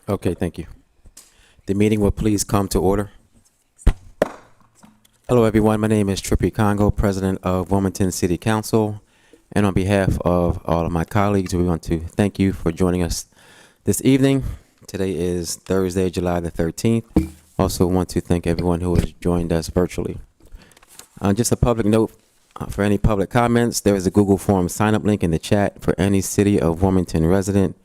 Okay, thank you. The meeting will please come to order. Hello, everyone. My name is Trippy Congo, President of Wilmington City Council. And on behalf of all of my colleagues, we want to thank you for joining us this evening. Today is Thursday, July the 13th. Also want to thank everyone who has joined us virtually. Just a public note, for any public comments, there is a Google Form sign-up link in the chat for any City of Wilmington resident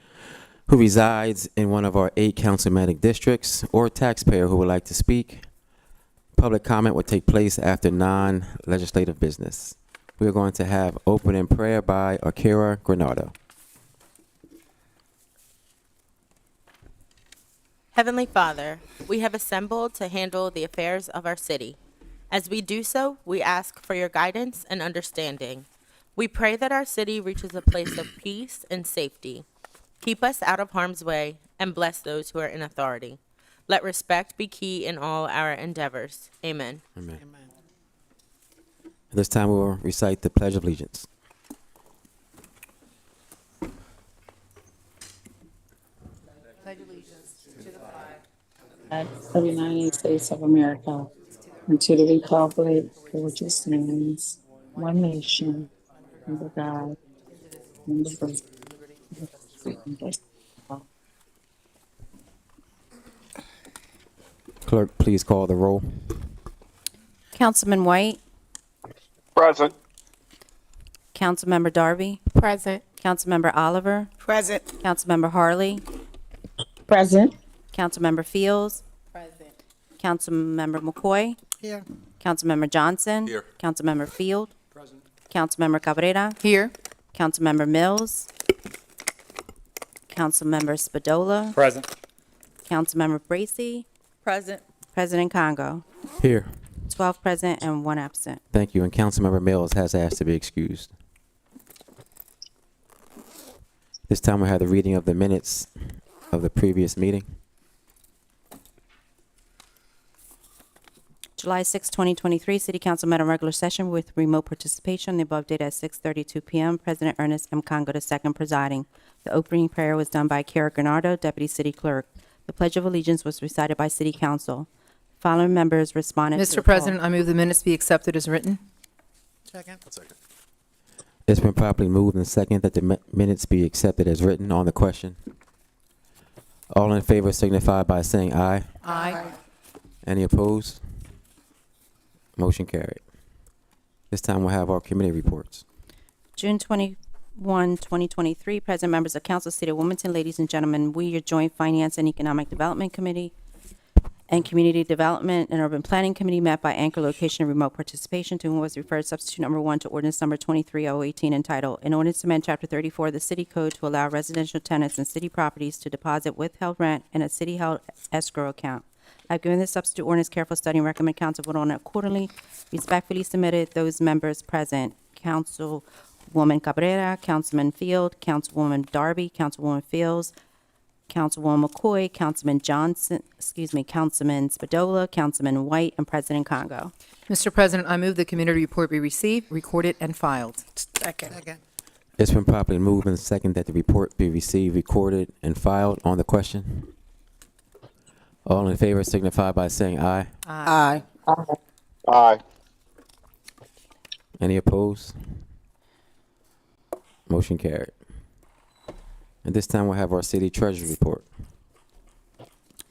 who resides in one of our 8 councilmanic districts or taxpayer who would like to speak. Public comment will take place after non-legislative business. We are going to have opening prayer by Akira Granado. Heavenly Father, we have assembled to handle the affairs of our city. As we do so, we ask for your guidance and understanding. We pray that our city reaches a place of peace and safety. Keep us out of harm's way and bless those who are in authority. Let respect be key in all our endeavors. Amen. Amen. At this time, we will recite the Pledge of Allegiance. Of the United States of America, and to the republic for which it stands, one nation, under God, indivisible. Clerk, please call the roll. Councilman White, Present. Councilmember Darby, Present. Councilmember Oliver, Present. Councilmember Harley, Present. Councilmember Fields, Present. Councilmember McCoy, Here. Councilmember Johnson, Here. Councilmember Field, Councilmember Cabrera, Here. Councilmember Mills, Councilmember Spadola, Present. Councilmember Bracy, Present. President Congo. Here. 12 present and 1 absent. Thank you. And Councilmember Mills has asked to be excused. This time we have the reading of the minutes of the previous meeting. July 6, 2023, City Council met in regular session with remote participation. The above date at 6:32 p.m. President Ernest M. Congo II presiding. The opening prayer was done by Kara Granado, Deputy City Clerk. The Pledge of Allegiance was recited by City Council. Following members responded to the Mr. call. President, I move the minutes be accepted as written. Second. It's been properly moved and second that the minutes be accepted as written. On the question, all in favor signify by saying aye. Aye. Any opposed? Motion carried. This time we'll have our committee reports. June 21, 2023, President, members of Council, City of Wilmington, ladies and gentlemen, we, your Joint Finance and Economic Development Committee and Community Development and Urban Planning Committee met by anchor location and remote participation, to whom was referred substitute number 1 to ordinance number 23018 entitled, an ordinance to amend chapter 34 of the city code to allow residential tenants and city properties to deposit withheld rent in a city-held escrow account. I've given this substitute ordinance careful study and recommend council vote on it accordingly. Respectfully submitted, those members present: Councilwoman Cabrera, Councilman Field, Councilwoman Darby, Councilwoman Fields, Councilwoman McCoy, Councilman Spadola, Councilman White, and President Congo. Mr. President, I move the community report be received, recorded, and filed. Second. It's been properly moved and second that the report be received, recorded, and filed. On the question, all in favor signify by saying aye. Aye. Aye. Any opposed? Motion carried. And this time we'll have our city treasury report.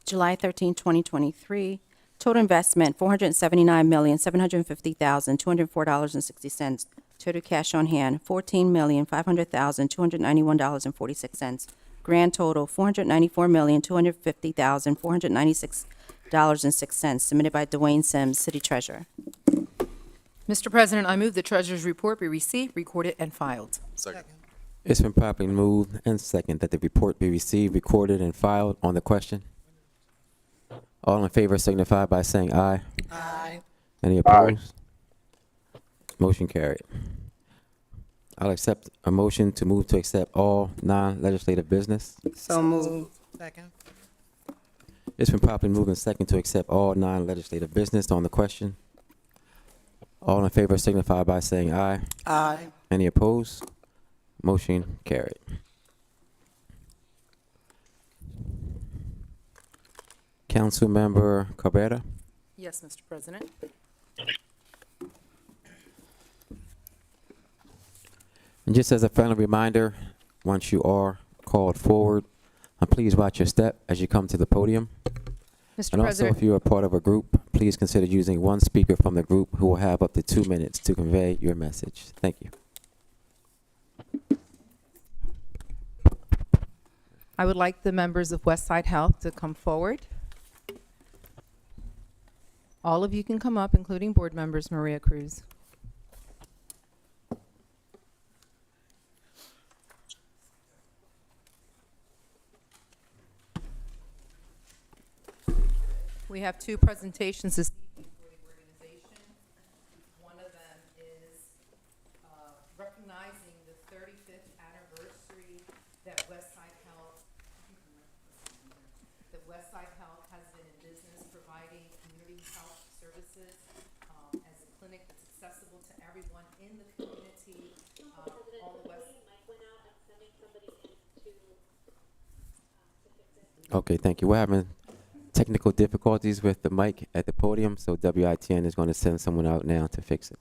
July 13, 2023, total investment, $479,750,204.60. Total cash on hand, $14,500,291.46. Grand total, $494,250,496.06. Submitted by Dwayne Sims, City Treasurer. Mr. President, I move the treasurer's report be received, recorded, and filed. Second. It's been properly moved and second that the report be received, recorded, and filed. On the question, all in favor signify by saying aye. Aye. Any opposed? Motion carried. I'll accept a motion to move to accept all non-legislative business. So moved. Second. It's been properly moved and second to accept all non-legislative business. On the question, all in favor signify by saying aye. Aye. Any opposed? Motion carried. Councilmember Cabrera. Yes, Mr. President. And just as a friendly reminder, once you are called forward, please watch your step as you come to the podium. Mr. And also, President, if you are part of a group, please consider using one speaker from the group who will have up to 2 minutes to convey your message. Thank you. I would like the members of Westside Health to come forward. All of you can come up, including board members Maria Cruz. We have two presentations this evening for the organization. One of them is recognizing the 35th anniversary that Westside Health has been in business providing community health services as a clinic that's accessible to everyone in the community. All the West. Okay, thank you. We're having technical difficulties with the mic at the podium, so WITN is going to send someone out now to fix it.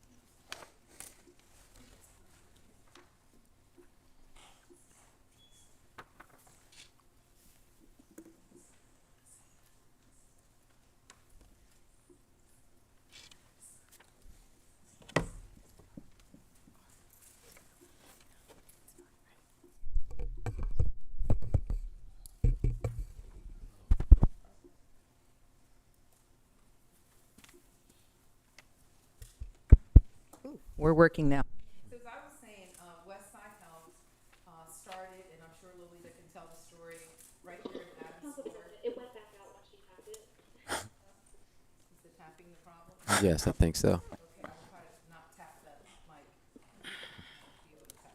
We're working now. So as I was saying, Westside Health started, and I'm sure Lolita can tell the story, right here in Adams Square. It went back out when she tapped it. Is the tapping the problem? Yes, I think so. Okay, I'll try to not tap that mic. Be able to tap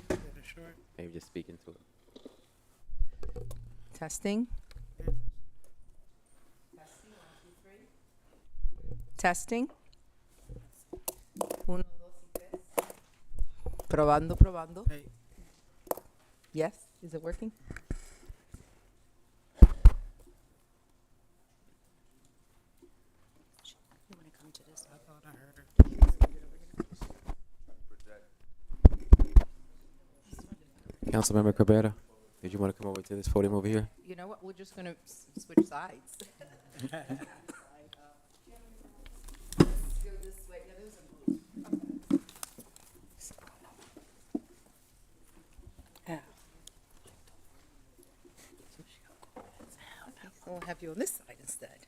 something else. Maybe just speak into it. Testing. Testing, 1, 2, 3. Testing. 1, 2, 3. Probando, probando. Yes, is it working? You want to come to this? Councilmember Cabrera, did you want to come over to this podium over here? You know what? We're just going to switch sides. Let's go this way. Yeah, those are blue. We'll have you on this side instead.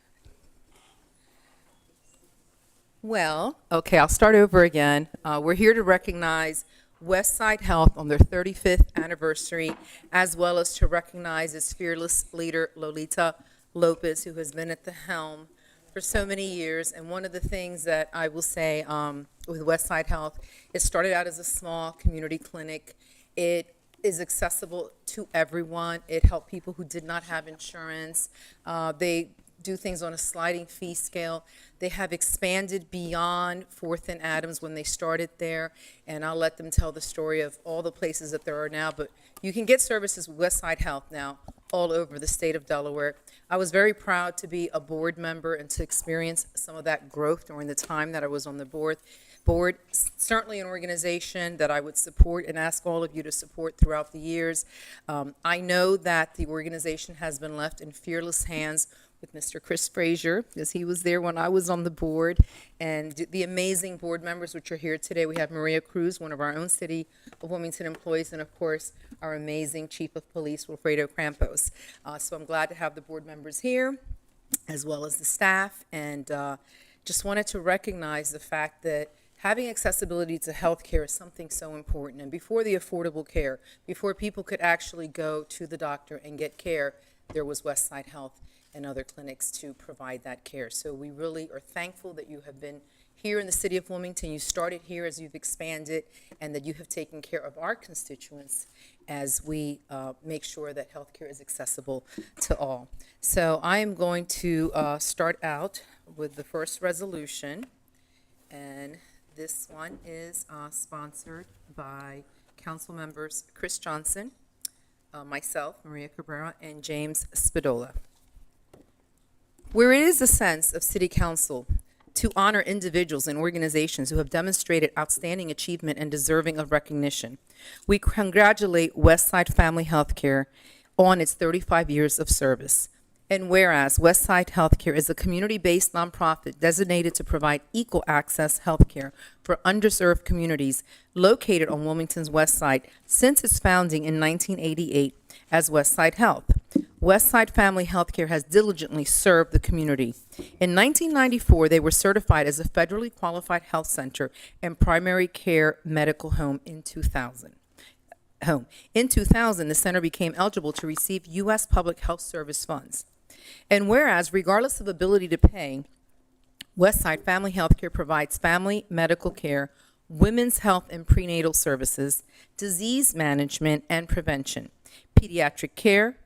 Well, okay, I'll start over again. We're here to recognize Westside Health on their 35th anniversary, as well as to recognize its fearless leader, Lolita Lopez, who has been at the helm for so many years. And one of the things that I will say with Westside Health, it started out as a small community clinic. It is accessible to everyone. It helped people who did not have insurance. They do things on a sliding fee scale. They have expanded beyond 4th and Adams when they started there, and I'll let them tell the story of all the places that there are now, but you can get services with Westside Health now all over the state of Delaware. I was very proud to be a board member and to experience some of that growth during the time that I was on the board. Certainly an organization that I would support and ask all of you to support throughout the years. I know that the organization has been left in fearless hands with Mr. Chris Frazier, because he was there when I was on the board, and the amazing board members which are here today. We have Maria Cruz, one of our own City of Wilmington employees, and of course, our amazing Chief of Police, Wilfredo Crampos. So I'm glad to have the board members here, as well as the staff, and just wanted to recognize the fact that having accessibility to health care is something so important. And before the Affordable Care, before people could actually go to the doctor and get care, there was Westside Health and other clinics to provide that care. So we really are thankful that you have been here in the City of Wilmington. You started here as you've expanded, and that you have taken care of our constituents as we make sure that healthcare is accessible to all. So I am going to start out with the first resolution, and this one is sponsored by Council Members Chris Johnson, myself, Maria Cabrera, and James Spadola. Where it is a sense of City Council to honor individuals and organizations who have demonstrated outstanding achievement and deserving of recognition, we congratulate Westside Family Healthcare on its 35 years of service. And whereas Westside Healthcare is a community-based nonprofit designated to provide equal access healthcare for underserved communities located on Wilmington's West Side since its founding in 1988 as Westside Health. Westside Family Healthcare has diligently served the community. In 1994, they were certified as a federally qualified health center and primary care medical home in 2000. In 2000, the center became eligible to receive U.S. Public Health Service funds. And whereas, regardless of ability to pay, Westside Family Healthcare provides family medical care, women's health and prenatal services, disease management and prevention, pediatric care,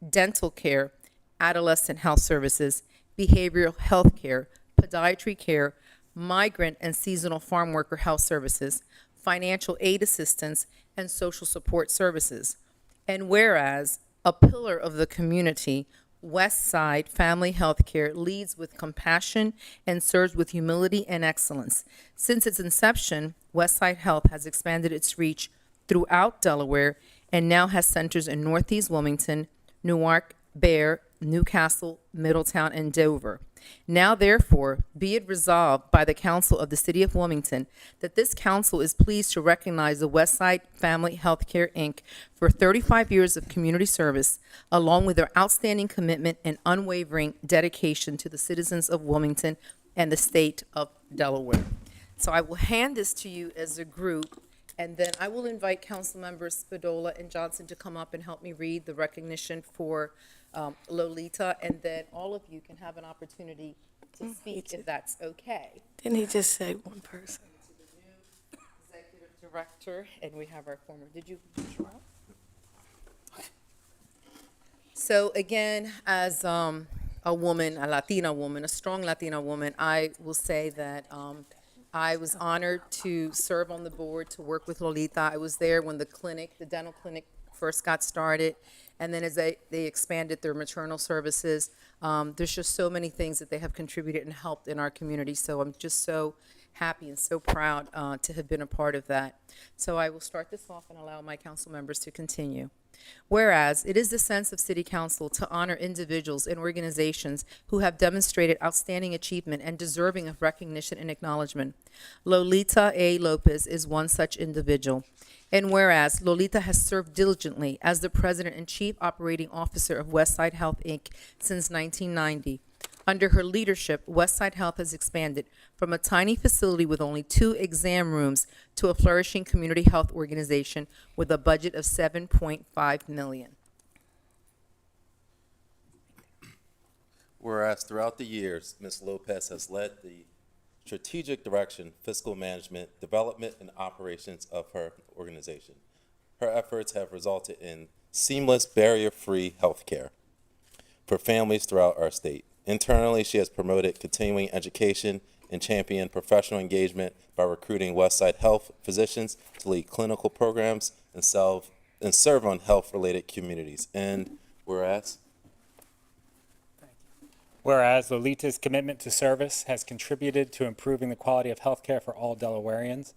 dental care, adolescent health services, behavioral health care, podiatry care, migrant and seasonal farm worker health services, financial aid assistance, and social support services. And whereas a pillar of the community, Westside Family Healthcare leads with compassion and serves with humility and excellence. Since its inception, Westside Health has expanded its reach throughout Delaware and now has centers in Northeast Wilmington, Newark, Bear, Newcastle, Middletown, and Dover. Now, therefore, be it resolved by the Council of the City of Wilmington that this council is pleased to recognize the Westside Family Healthcare, Inc. for 35 years of community service, along with their outstanding commitment and unwavering dedication to the citizens of Wilmington and the state of Delaware. So I will hand this to you as a group, and then I will invite Council Members Spadola and Johnson to come up and help me read the recognition for Lolita, and then all of you can have an opportunity to speak if that's okay. Didn't he just say one person? To the new executive director, and we have our former, did you? So again, as a woman, a Latina woman, a strong Latina woman, I will say that I was honored to serve on the board, to work with Lolita. I was there when the clinic, the dental clinic, first got started, and then as they expanded their maternal services. There's just so many things that they have contributed and helped in our community, so I'm just so happy and so proud to have been a part of that. So I will start this off and allow my council members to continue. Whereas it is the sense of City Council to honor individuals and organizations who have demonstrated outstanding achievement and deserving of recognition and acknowledgement. Lolita A. Lopez is one such individual. And whereas Lolita has served diligently as the President and Chief Operating Officer of Westside Health, Inc. since 1990. Under her leadership, Westside Health has expanded from a tiny facility with only 2 exam rooms to a flourishing community health organization with a budget of $7.5 million. Whereas throughout the years, Ms. Lopez has led the strategic direction, fiscal management, development, and operations of her organization. Her efforts have resulted in seamless, barrier-free healthcare for families throughout our state. Internally, she has promoted continuing education and championed professional engagement by recruiting Westside Health physicians to lead clinical programs and serve on health-related communities. And whereas Lolita's commitment to service has contributed to improving the quality of healthcare for all Delawareans.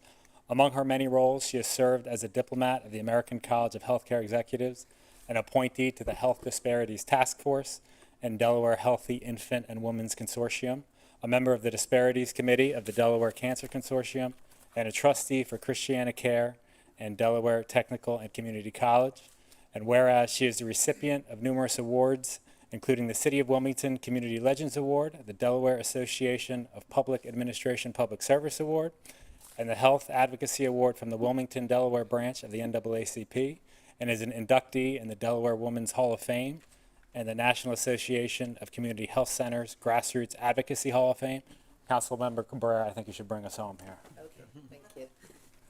Among her many roles, she has served as a diplomat of the American College of Healthcare Executives, an appointee to the Health Disparities Task Force and Delaware Healthy Infant and Women's Consortium, a member of the Disparities Committee of the Delaware Cancer Consortium, and a trustee for Christiana Care and Delaware Technical and Community College. And whereas she is the recipient of numerous awards, including the City of Wilmington Community Legends Award, the Delaware Association of Public Administration Public Service Award, and the Health Advocacy Award from the Wilmington, Delaware branch of the NAACP, and is an inductee in the Delaware Women's Hall of Fame and the National Association of Community Health Centers Grassroots Advocacy Hall of Fame. Councilmember Cabrera, I think you should bring us home here. Okay, thank you.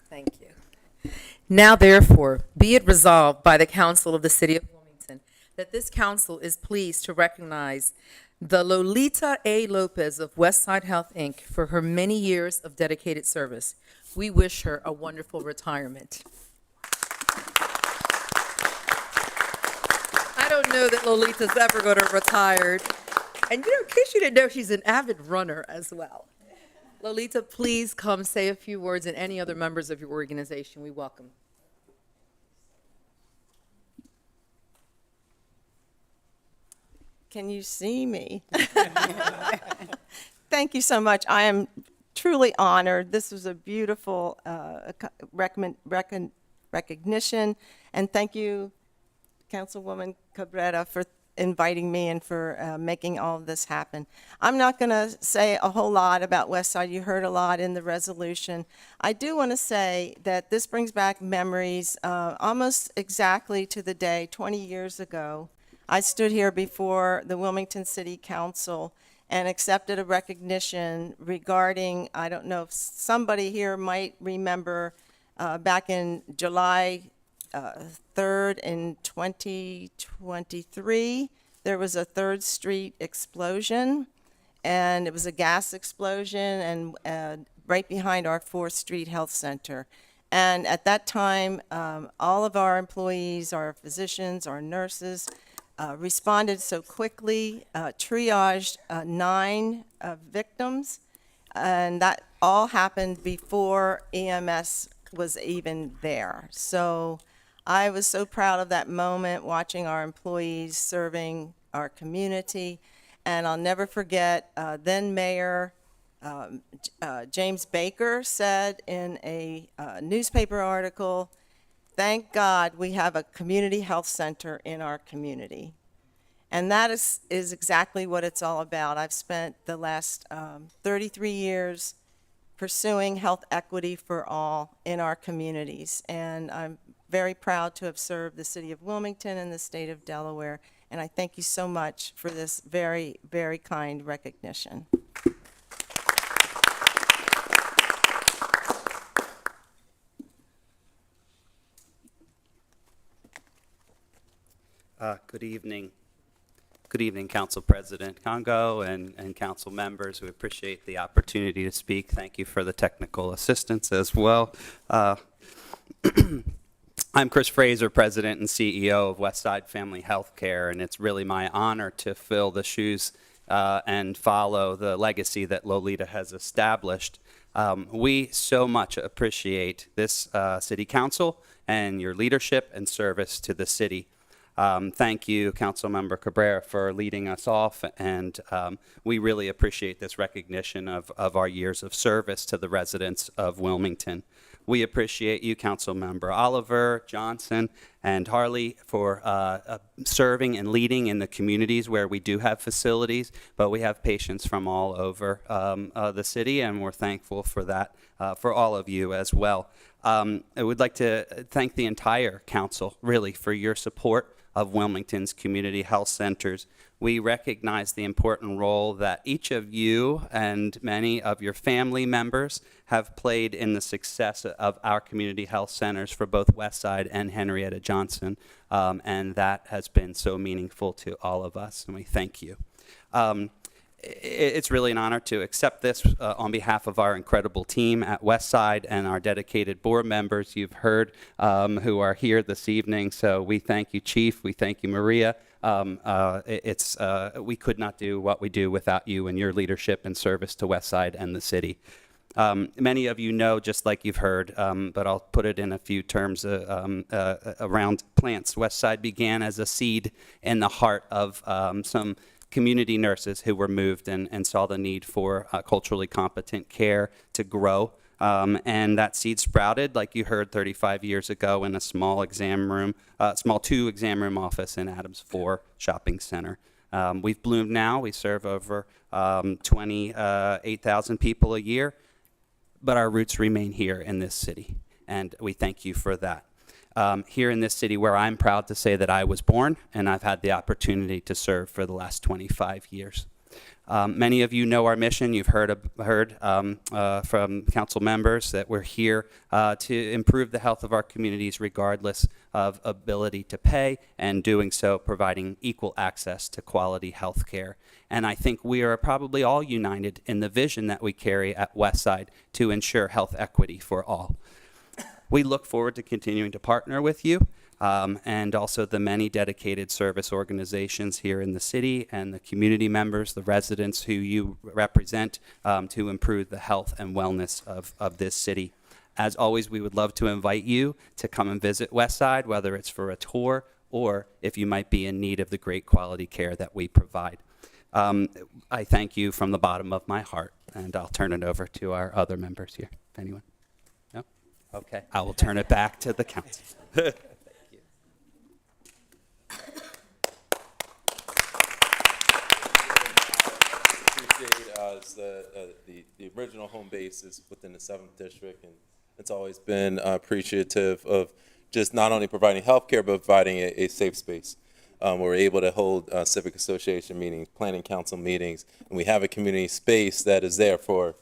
Thank you. Now, therefore, be it resolved by the Council of the City of Wilmington that this council is pleased to recognize the Lolita A. Lopez of Westside Health, Inc. for her many years of dedicated service. We wish her a wonderful retirement. don't know that Lolita's ever going to retire. And in case you didn't know, she's an avid runner as well. Lolita, please come say a few words, and any other members of your organization, we welcome. Can you see me? Thank you so much. I am truly honored. This was a beautiful recognition, and thank you, Councilwoman Cabrera, for inviting me and for making all of this happen. I'm not going to say a whole lot about Westside. You heard a lot in the resolution. I do want to say that this brings back memories almost exactly to the day 20 years ago. I stood here before the Wilmington City Council and accepted a recognition regarding, I don't know if somebody here might remember, back in July 3rd in 2023, there was a 3rd Street explosion, and it was a gas explosion, and right behind our 4th Street Health Center. And at that time, all of our employees, our physicians, our nurses, responded so quickly, triaged 9 victims, and that all happened before EMS was even there. So I was so proud of that moment, watching our employees serving our community, and I'll never forget then Mayor James Baker said in a newspaper article, "Thank God we have a community health center in our community." And that is exactly what it's all about. I've spent the last 33 years pursuing health equity for all in our communities. And I'm very proud to have served the city of Wilmington and the state of Delaware. And I thank you so much for this very, very kind recognition. Good evening. Good evening, Council President Congo and council members. We appreciate the opportunity to speak. Thank you for the technical assistance as well. I'm Chris Fraser, President and CEO of Westside Family Healthcare, and it's really my honor to fill the shoes and follow the legacy that Lolita has established. We so much appreciate this City Council and your leadership and service to the city. Thank you, Councilmember Cabrera, for leading us off, and we really appreciate this recognition of our years of service to the residents of Wilmington. We appreciate you, Councilmember Oliver, Johnson, and Harley for serving and leading in the communities where we do have facilities, but we have patients from all over the city, and we're thankful for that, for all of you as well. I would like to thank the entire council, really, for your support of Wilmington's community health centers. We recognize the important role that each of you and many of your family members have played in the success of our community health centers for both Westside and Henrietta Johnson, and that has been so meaningful to all of us, and we thank you. It's really an honor to accept this on behalf of our incredible team at Westside and our dedicated board members you've heard who are here this evening. So we thank you, Chief. We thank you, Maria. We could not do what we do without you and your leadership and service to Westside and the city. Many of you know, just like you've heard, but I'll put it in a few terms around plants. Westside began as a seed in the heart of some community nurses who were moved and saw the need for culturally competent care to grow. And that seed sprouted, like you heard 35 years ago, in a small exam room, small 2-exam room office in Adams 4 Shopping Center. We've bloomed now. We serve over 28,000 people a year, but our roots remain here in this city, and we thank you for that. Here in this city where I'm proud to say that I was born, and I've had the opportunity to serve for the last 25 years. Many of you know our mission. You've heard from council members that we're here to improve the health of our communities regardless of ability to pay, and doing so providing equal access to quality health care. And I think we are probably all united in the vision that we carry at Westside to ensure health equity for all. We look forward to continuing to partner with you and also the many dedicated service organizations here in the city and the community members, the residents who you represent, to improve the health and wellness of this city. As always, we would love to invite you to come and visit Westside, whether it's for a tour or if you might be in need of the great quality care that we provide. I thank you from the bottom of my heart, and I'll turn it over to our other members here. Anyone? No? Okay. I will turn it back to the council. Appreciate the original home base is within the 7th district, and it's always been appreciative of just not only providing health care, but providing a safe space. We're able to hold civic association meetings, planning council meetings, and we have a community space that is there for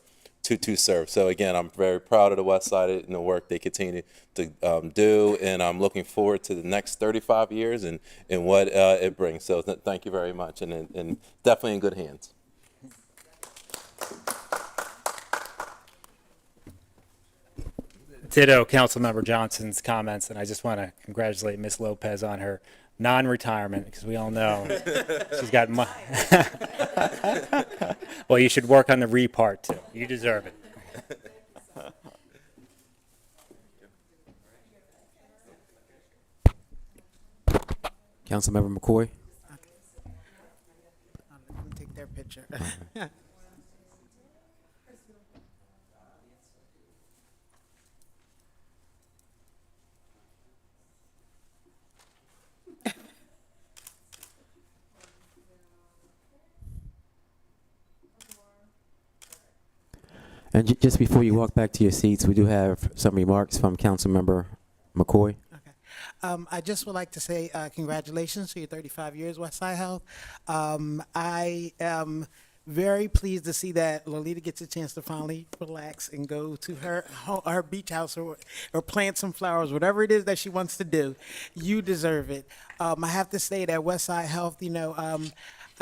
to serve. So again, I'm very proud of the West Side and the work they continue to do, and I'm looking forward to the next 35 years and what it brings. So thank you very much, and definitely in good hands. Ditto Councilmember Johnson's comments, and I just want to congratulate Ms. Lopez on her non-retirement, because we all know she's got well, you should work on the re-part too. You deserve it. Councilmember McCoy. Let me take their picture. And just before you walk back to your seats, we do have some remarks from Councilmember McCoy. I just would like to say congratulations to your 35 years, Westside Health. I am very pleased to see that Lolita gets a chance to finally relax and go to her beach house or plant some flowers, whatever it is that she wants to do. You deserve it. I have to say that Westside Health,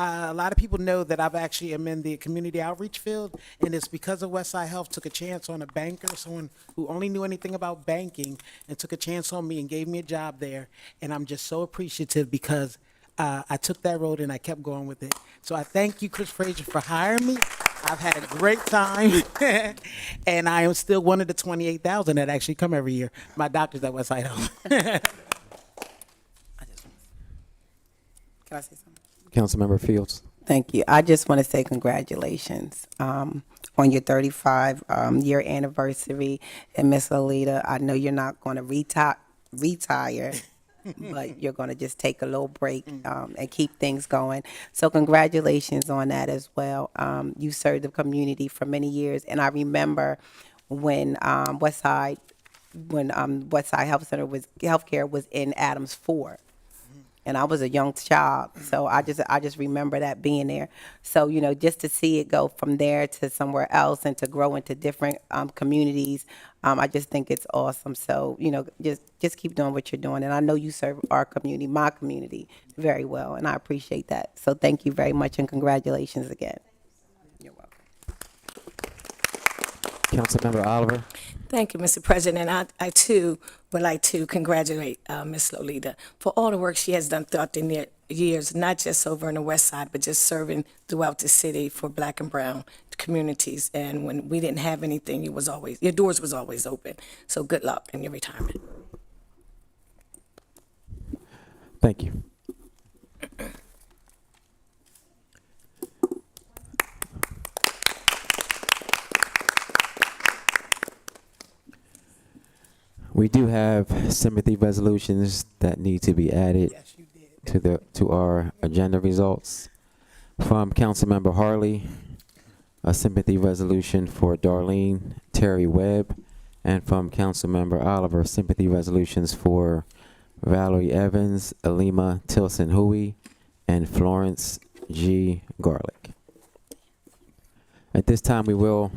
a lot of people know that I've actually am in the community outreach field, and it's because of Westside Health took a chance on a banker, someone who only knew anything about banking, and took a chance on me and gave me a job there. And I'm just so appreciative because I took that road and I kept going with it. So I thank you, Chris Frazier, for hiring me. I've had a great time, and I am still one of the 28,000 that actually come every year. My doctor's at Westside Health. Can I say something? Councilmember Fields. Thank you. I just want to say congratulations on your 35-year anniversary. And Miss Lolita, I know you're not going to retire, but you're going to just take a little break and keep things going. So congratulations on that as well. You served the community for many years, and I remember when Westside Healthcare was in Adams Ford. And I was a young child, so I just remember that being there. So, just to see it go from there to somewhere else and to grow into different communities, I just think it's awesome. So, just keep doing what you're doing. And I know you serve our community, my community, very well, and I appreciate that. So thank you very much, and congratulations again. You're welcome. Councilmember Oliver. Thank you, Mr. President. I too would like to congratulate Ms. Lolita for all the work she has done throughout the years, not just over in the West Side, but just serving throughout the city for Black and Brown communities. And when we didn't have anything, your doors was always open. So good luck in your retirement. Thank you. We do have sympathy resolutions that need to be added to our agenda results. From Councilmember Harley, a sympathy resolution for Darlene Terry Webb, and from Councilmember Oliver, sympathy resolutions for Valerie Evans, Alima Tilson Hui, and Florence G. Garlick. At this time, we will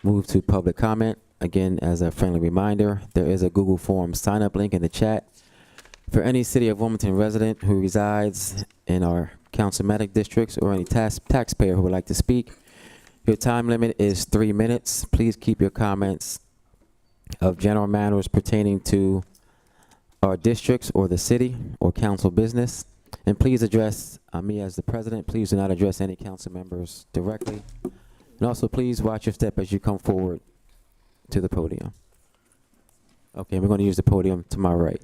move to public comment. Again, as a friendly reminder, there is a Google Form sign-up link in the chat. For any City of Wilmington resident who resides in our councilmatic districts or any taxpayer who would like to speak, your time limit is 3 minutes. Please keep your comments of general matters pertaining to our districts or the city or council business. And please address me as the president. Please do not address any council members directly. And also please watch your step as you come forward to the podium. Okay, we're going to use the podium to my right.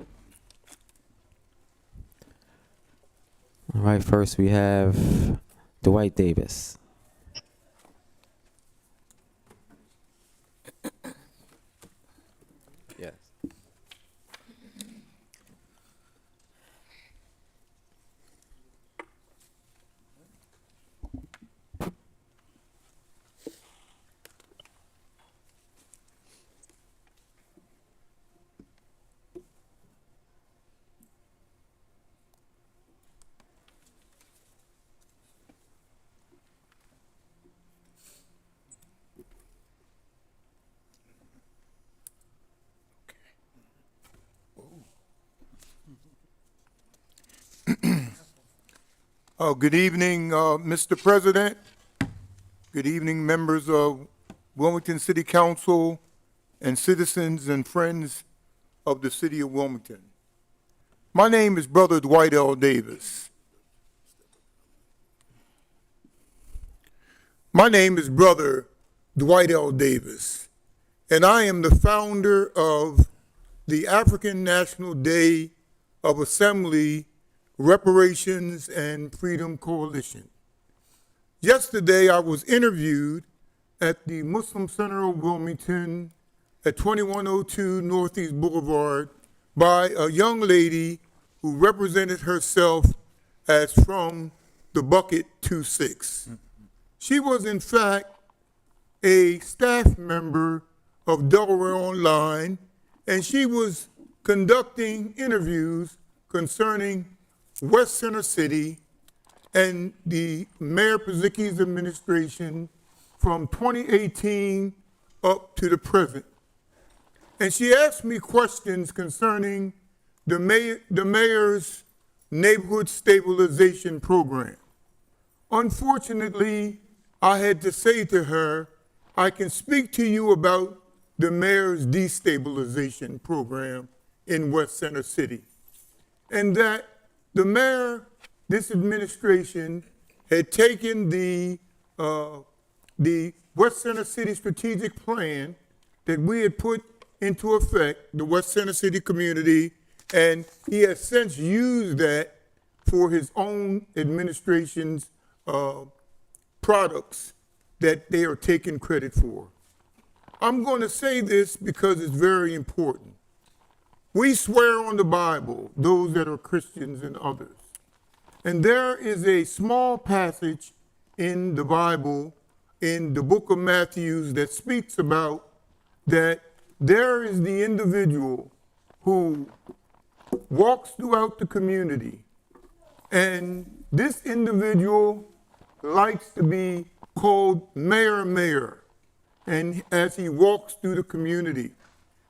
All right, first we have Dwight Davis. Yes. Good evening, Mr. President. Good evening, members of Wilmington City Council and citizens and friends of the city of Wilmington. My name is Brother Dwight L. Davis. My name is Brother Dwight L. Davis, and I am the founder of the African National Day of Assembly Reparations and Freedom Coalition. Yesterday, I was interviewed at the Muslim Center of Wilmington at 2102 Northeast Boulevard by a young lady who represented herself as from the Bucket 26. She was, in fact, a staff member of Delaware Online, and she was conducting interviews concerning West Center City and the Mayor Pazicki's administration from 2018 up to the present. And she asked me questions concerning the mayor's neighborhood stabilization program. Unfortunately, I had to say to her, I can speak to you about the mayor's destabilization program in West Center City, and that the mayor, this administration, had taken the West Center City strategic plan that we had put into effect, the West Center City community, and he has since used that for his own administration's products that they are taking credit for. I'm going to say this because it's very important. We swear on the Bible, those that are Christians and others. And there is a small passage in the Bible, in the book of Matthew, that speaks about that there is the individual who walks throughout the community. And this individual likes to be called Mayor, and as he walks through the community.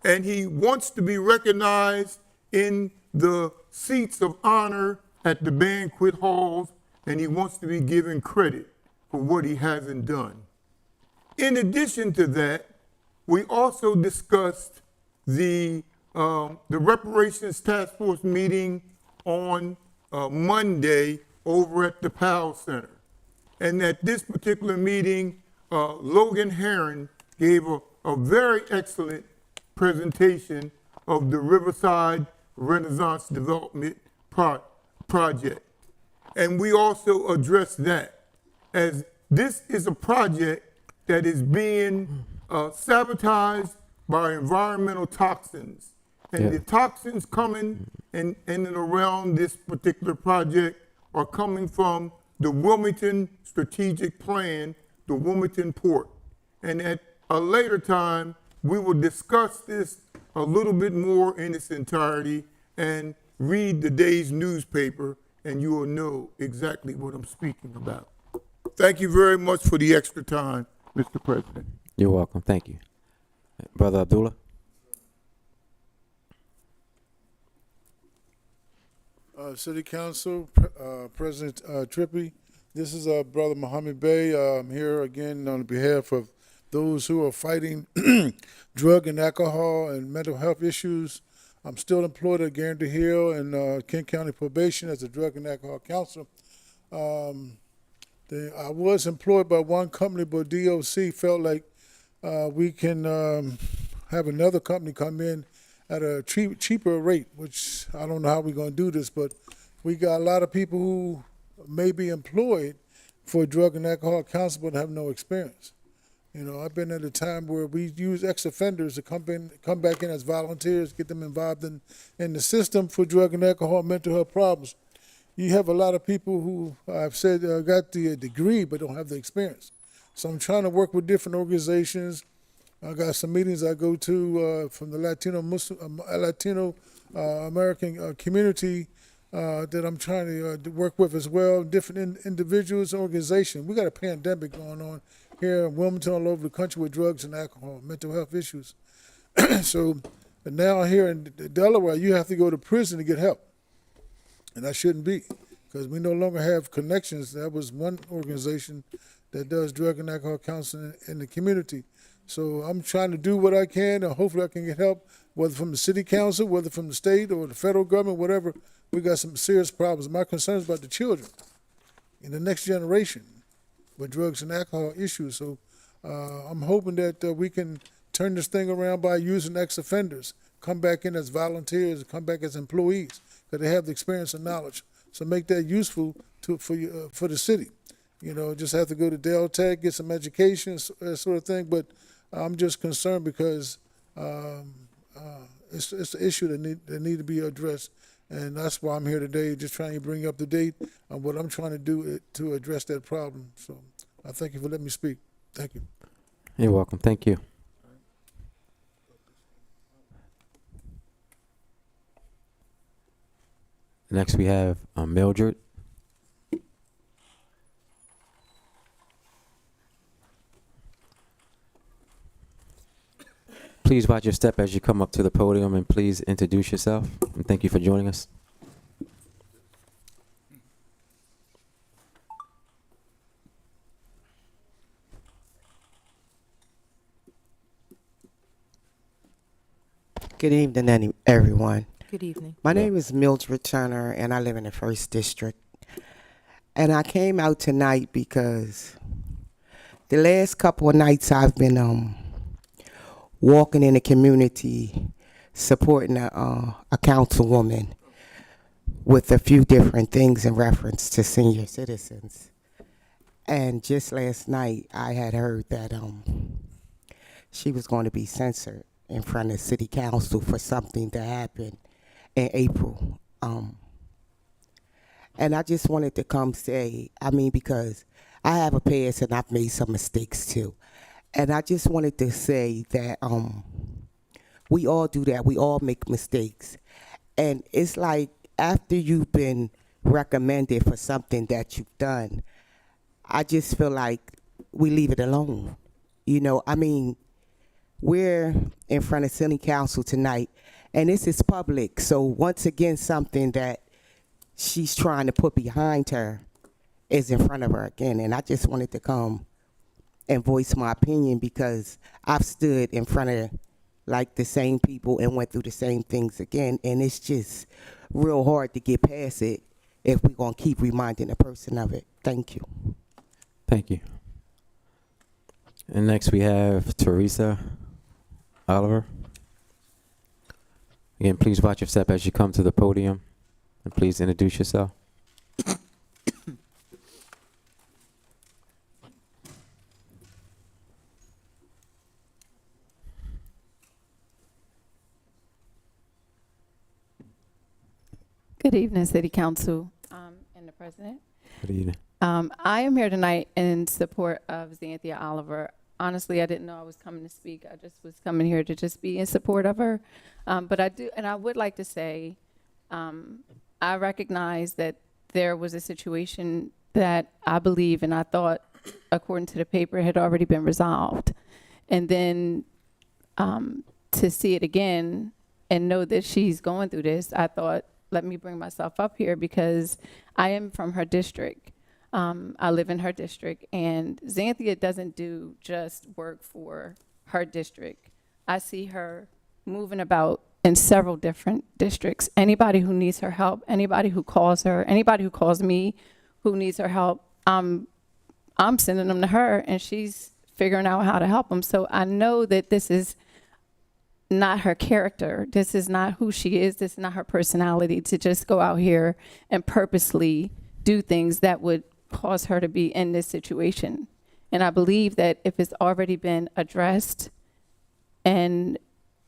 And he wants to be recognized in the seats of honor at the banquet halls, and he wants to be given credit for what he hasn't done. In addition to that, we also discussed the reparations task force meeting on Monday over at the Powell Center. And at this particular meeting, Logan Heron gave a very excellent presentation of the Riverside Renaissance Development Project. And we also addressed that, as this is a project that is being sabotaged by environmental toxins. And the toxins coming in and around this particular project are coming from the Wilmington Strategic Plan, the Wilmington Port. And at a later time, we will discuss this a little bit more in its entirety and read the day's newspaper, and you will know exactly what I'm speaking about. Thank you very much for the extra time, Mr. President. You're welcome. Thank you. Brother Abdullah. City Council, President Trippy, this is Brother Mohammed Bey. I'm here again on behalf of those who are fighting drug and alcohol and mental health issues I'm still employed at Guarantee Hill and Kent County Probation as a drug and alcohol counselor. I was employed by one company, but DOC felt like we can have another company come in at a cheaper rate, which I don't know how we're going to do this, but we got a lot of people who may be employed for drug and alcohol counseling but have no experience. You know, I've been at a time where we use ex-offenders to come back in as volunteers, get them involved in the system for drug and alcohol mental health problems. You have a lot of people who I've said got the degree but don't have the experience. So I'm trying to work with different organizations. I got some meetings I go to from the Latino American community that I'm trying to work with as well, different individuals and organizations. We got a pandemic going on here in Wilmington, all over the country with drugs and alcohol, mental health issues. So now here in Delaware, you have to go to prison to get help. And that shouldn't be, because we no longer have connections. That was one organization that does drug and alcohol counseling in the community. So I'm trying to do what I can, and hopefully I can get help, whether from the city council, whether from the state or the federal government, whatever. We got some serious problems. My concern is about the children in the next generation with drugs and alcohol issues. So I'm hoping that we can turn this thing around by using ex-offenders, come back in as volunteers, come back as employees, because they have the experience and knowledge. So make that useful for the city. You know, just have to go to Del Tech, get some education, that sort of thing. But I'm just concerned because it's an issue that need to be addressed. And that's why I'm here today, just trying to bring up to date on what I'm trying to do to address that problem. So I thank you for letting me speak. Thank you. You're welcome. Thank you. Next, we have Mildred. Please watch your step as you come up to the podium, and please introduce yourself. And thank you for joining us. Good evening, everyone. Good evening. My name is Mildred Turner, and I live in the 1st District. And I came out tonight because the last couple of nights I've been walking in the community supporting a councilwoman with a few different things in reference to senior citizens. And just last night I had heard that she was going to be censored in front of city council for something that happened in April. And I just wanted to come say, because I have a past and I've made some mistakes too. And I just wanted to say that we all do that. We all make mistakes. And it's like after you've been recommended for something that you've done, I just feel like we leave it alone. You know, we're in front of city council tonight, and this is public. So once again, something that she's trying to put behind her is in front of her again. And I just wanted to come and voice my opinion because I've stood in front of like the same people and went through the same things again. And it's just real hard to get past it if we're going to keep reminding the person of it. Thank you. Thank you. And next we have Teresa Oliver. Again, please watch your step as you come to the podium, and please introduce yourself. Good evening, City Council and the President. Good evening. I am here tonight in support of Xanthia Oliver. Honestly, I didn't know I was coming to speak. I just was coming here to just be in support of her. But I do, and I would like to say, I recognize that there was a situation that I believe and I thought, according to the paper, had already been resolved. And then to see it again and know that she's going through this, I thought, let me bring myself up here because I am from her district. I live in her district, and Xanthia doesn't do just work for her district. I see her moving about in several different districts. Anybody who needs her help, anybody who calls her, anybody who calls me who needs her help, I'm sending them to her, and she's figuring out how to help them. So I know that this is not her character. This is not who she is. This is not her personality to just go out here and purposely do things that would cause her to be in this situation. And I believe that if it's already been addressed and,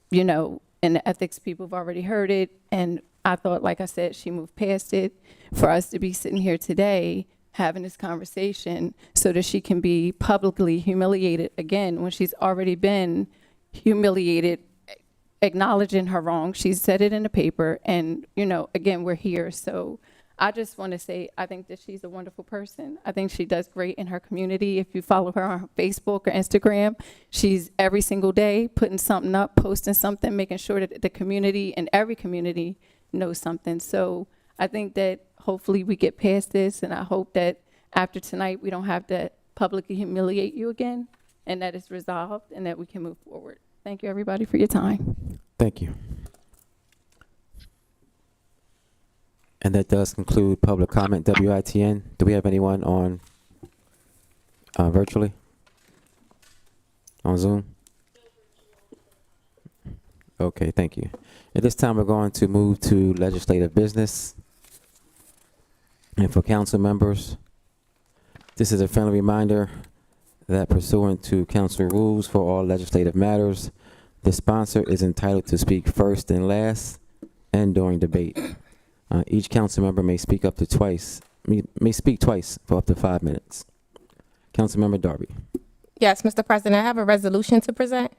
you know, and the ethics people have already heard it, and I thought, like I said, she moved past it, for us to be sitting here today having this conversation so that she can be publicly humiliated again when she's already been humiliated, acknowledging her wrong. She said it in the paper, and, you know, again, we're here. So I just want to say, I think that she's a wonderful person. I think she does great in her community. If you follow her on Facebook or Instagram, she's every single day putting something up, posting something, making sure that the community and every community knows something. So I think that hopefully we get past this, and I hope that after tonight we don't have to publicly humiliate you again, and that it's resolved and that we can move forward. Thank you, everybody, for your time. Thank you. And that does conclude public comment, WITN. Do we have anyone on virtually? On Zoom? Okay, thank you. At this time, we're going to move to legislative business. And for council members, this is a friendly reminder that pursuant to council rules for all legislative matters, the sponsor is entitled to speak first and last and during debate. Each council member may speak up to twice, may speak twice for up to 5 minutes. Councilmember Darby. Yes, Mr. President, I have a resolution to present.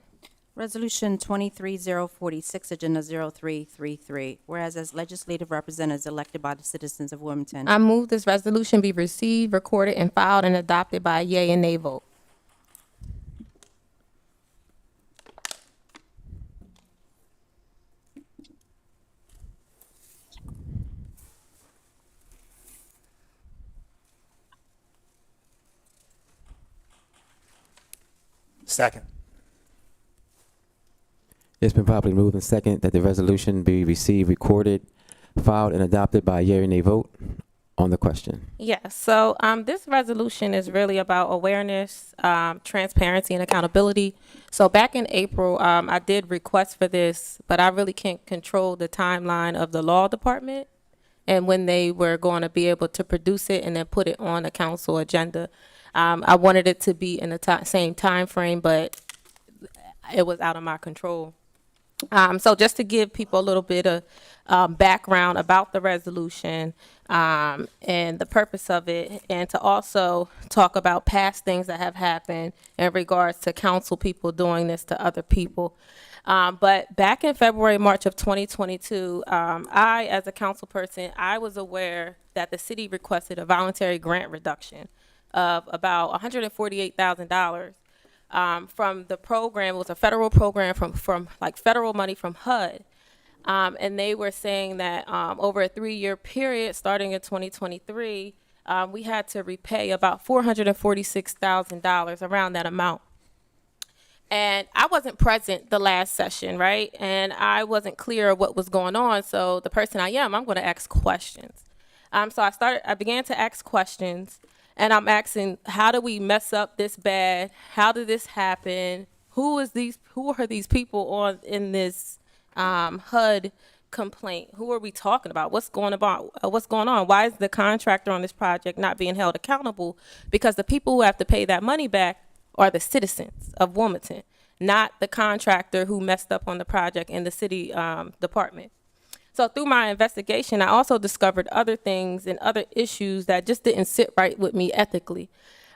Resolution 23046, Agenda 0333. Whereas as legislative representatives elected by the citizens of Wilmington, I move this resolution be received, recorded, and filed and adopted by a yea and nay vote. Second. It's been properly moved and second that the resolution be received, recorded, filed, and adopted by a yea or nay vote on the question. Yes, so this resolution is really about awareness, transparency, and accountability. So back in April, I did request for this, but I really can't control the timeline of the law department and when they were going to be able to produce it and then put it on the council agenda. I wanted it to be in the same time frame, but it was out of my control. So just to give people a little bit of background about the resolution and the purpose of it, and to also talk about past things that have happened in regards to council people doing this to other people. But back in February, March of 2022, I, as a council person, I was aware that the city requested a voluntary grant reduction of about $148,000 from the program. It was a federal program from like federal money from HUD. And they were saying that over a 3-year period, starting in 2023, we had to repay about $446,000, around that amount. And I wasn't present the last session, right? And I wasn't clear what was going on. So the person I'm going to ask questions. So I began to ask questions. And I'm asking, how do we mess up this bad? How did this happen? Who are these people in this HUD complaint? Who are we talking about? What's going on? Why is the contractor on this project not being held accountable? Because the people who have to pay that money back are the citizens of Wilmington, not the contractor who messed up on the project in the city department. So through my investigation, I also discovered other things and other issues that just didn't sit right with me ethically.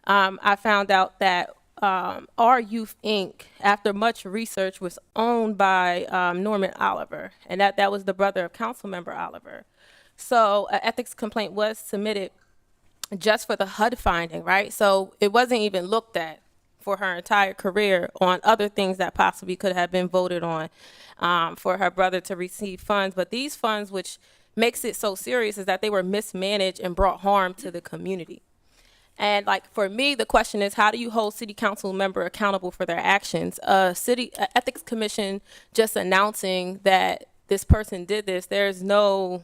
I found out that Our Youth Inc., after much research, was owned by Norman Oliver, and that was the brother of Councilmember Oliver. So an ethics complaint was submitted just for the HUD finding, right? So it wasn't even looked at for her entire career on other things that possibly could have been voted on for her brother to receive funds. But these funds, which makes it so serious, is that they were mismanaged and brought harm to the community. And like for me, the question is, how do you hold city council member accountable for their actions? City ethics commission just announcing that this person did this, there's no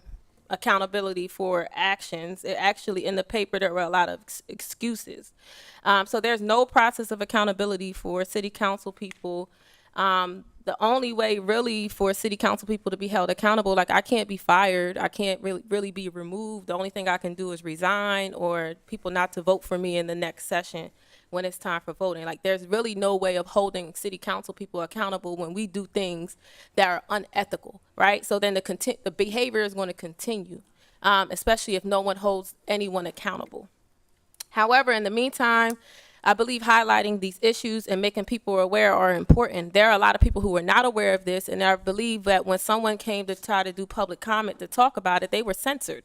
accountability for actions. It actually, in the paper, there were a lot of excuses. So there's no process of accountability for city council people. The only way really for city council people to be held accountable, like I can't be fired, I can't really be removed. The only thing I can do is resign, or people not to vote for me in the next session when it's time for voting. Like there's really no way of holding city council people accountable when we do things that are unethical, right? So then the behavior is going to continue, especially if no one holds anyone accountable. However, in the meantime, I believe highlighting these issues and making people aware are important. There are a lot of people who are not aware of this, and I believe that when someone came to try to do public comment to talk about it, they were censored,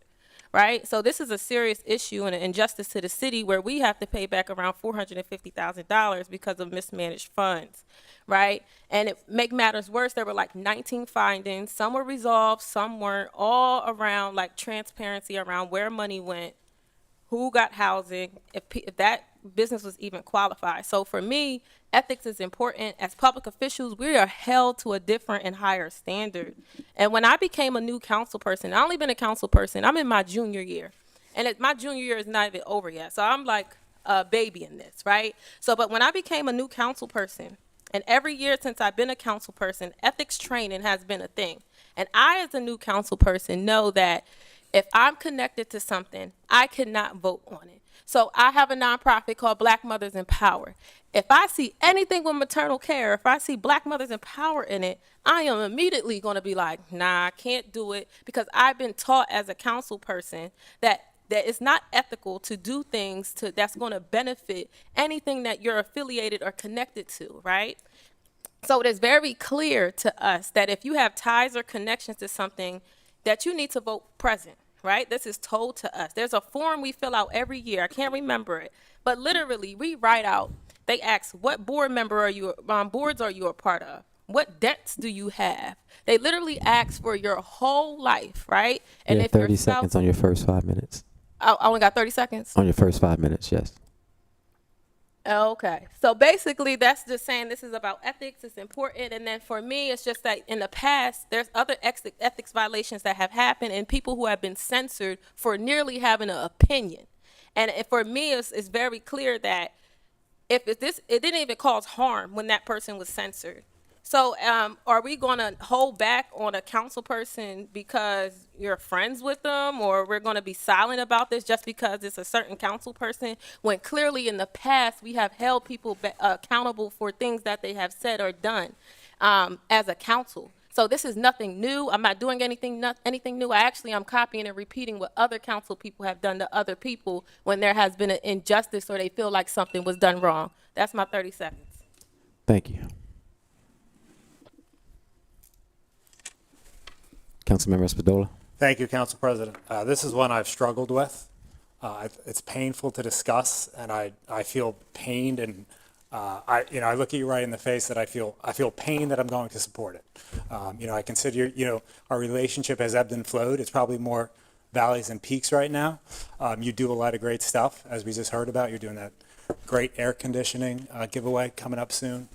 right? So this is a serious issue and an injustice to the city, where we have to pay back around $450,000 because of mismanaged funds, right? And it make matters worse, there were like 19 findings. Some were resolved, some weren't, all around like transparency around where money went, who got housing, if that business was even qualified. So for me, ethics is important. As public officials, we are held to a different and higher standard. And when I became a new council person, I only been a council person, I'm in my junior year. And my junior year is not even over yet. So I'm like a baby in this, right? So, but when I became a new council person, and every year since I've been a council person, ethics training has been a thing. And I, as a new council person, know that if I'm connected to something, I cannot vote on it. So I have a nonprofit called Black Mothers in Power. If I see anything with maternal care, if I see Black Mothers in Power in it, I am immediately going to be like, nah, I can't do it, because I've been taught as a council person that it's not ethical to do things that's going to benefit anything that you're affiliated or connected to, right? So it is very clear to us that if you have ties or connections to something, that you need to vote present. Right? This is told to us. There's a form we fill out every year. I can't remember it, but literally we write out, they ask, what board member are you, boards are you a part of? What debts do you have? They literally ask for your whole life, right? And Yeah, if 30 you're seconds on your first 5 minutes. I only got 30 seconds? On your first 5 minutes, yes. Okay. So basically that's just saying this is about ethics. It's important. And then for me, it's just that in the past, there's other ethics violations that have happened, and people who have been censored for nearly having an opinion. And for me, it's very clear that it didn't even cause harm when that person was censored. So are we going to hold back on a council person because you're friends with them, or we're going to be silent about this just because it's a certain council person, when clearly in the past we have held people accountable for things that they have said or done as a council? So this is nothing new. I'm not doing anything new. I'm copying and repeating what other council people have done to other people when there has been an injustice or they feel like something was done wrong. That's my 30 seconds. Thank you. Councilmember Espadola. Thank you, Council President. This is one I've struggled with. It's painful to discuss, and I feel pained, and I look at you right in the face that I feel pain that I'm going to support it. I consider, our relationship has ebbed and flowed. It's probably more valleys and peaks right now. You do a lot of great stuff, as we just heard about. You're doing that great air conditioning giveaway coming up soon.